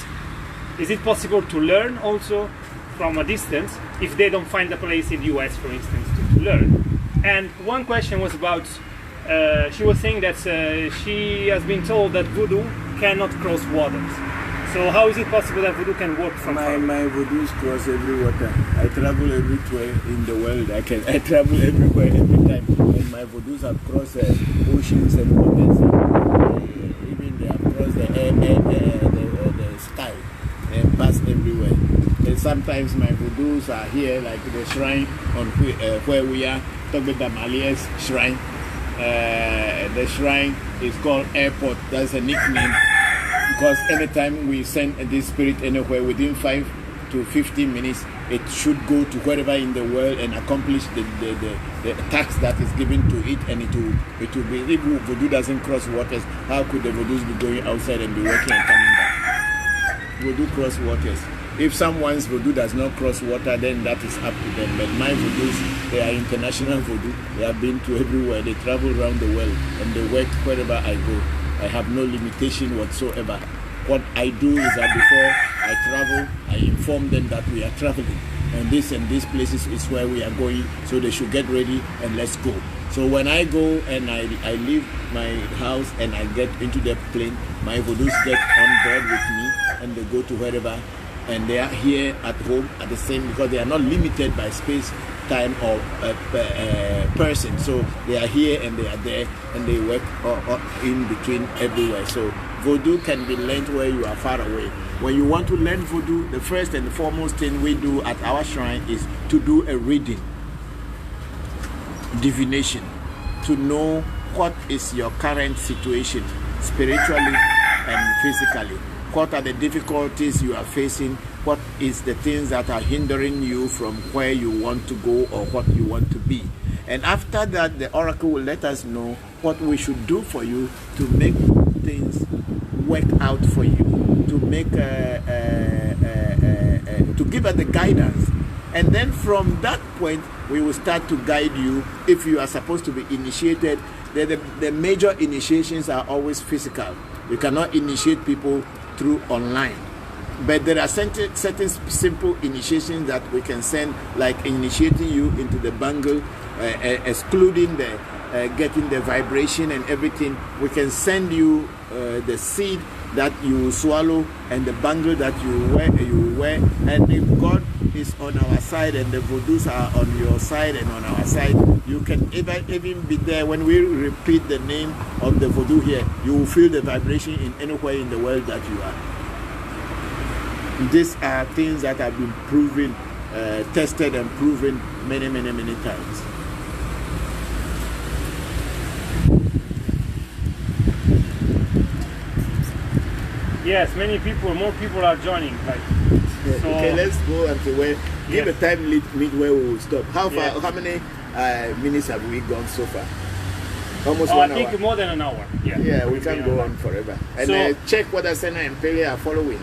is it possible to learn also from a distance if they don't find a place in the US, for instance, to learn? And one question was about, she was saying that she has been told that voodoo cannot cross waters. So how is it possible that voodoo can work from far away? My voodoos cross every water. I travel everywhere in the world. I travel everywhere every time. And my voodoos have crossed oceans and waters. Even they have crossed the sky and passed everywhere. And sometimes my voodoos are here, like the shrine on where we are, Togbe Malia's shrine. The shrine is called Airport. That's a nickname. Because anytime we send this spirit anywhere, within 5 to 15 minutes, it should go to wherever in the world and accomplish the task that is given to it, and it will be. If voodoo doesn't cross waters, how could the voodoos be going outside and be working and coming back? Voodoo cross waters. If someone's voodoo does not cross water, then that is up to them. But my voodoos, they are international voodoo. They have been to everywhere. They travel around the world and they work wherever I go. I have no limitation whatsoever. What I do is that before I travel, I inform them that we are traveling, and these places is where we are going, so they should get ready and let's go. So when I go and I leave my house and I get into the plane, my voodoos get on board with me and they go to wherever, and they are here at home at the same, because they are not limited by space, time or person. So they are here and they are there and they work in between everywhere. So voodoo can be learned where you are far away. When you want to learn voodoo, the first and foremost thing we do at our shrine is to do a reading, divination, to know what is your current situation spiritually and physically. What are the difficulties you are facing? What is the things that are hindering you from where you want to go or what you want to be? And after that, the oracle will let us know what we should do for you to make things work out for you, to make to give us the guidance. And then from that point, we will start to guide you. If you are supposed to be initiated, the major initiations are always physical. You cannot initiate people through online. But there are certain simple initiations that we can send, like initiating you into the bangle, excluding the getting the vibration and everything. We can send you the seed that you swallow and the bangle that you wear. And if God is on our side and the voodoos are on your side and on our side, you can even be there. When we repeat the name of the voodoo here, you will feel the vibration in anywhere in the world that you are. These are things that have been proven, tested and proven many times. Yes, more people are joining. Like, so let's go until where. Give Yes. a time limit where we will stop. How far? Yeah. How many minutes have we gone so far? Almost I 1 hour. think more than an hour. Yeah. Yeah, we Maybe can an go hour. on forever. And So- check whether Senna and Pele are following.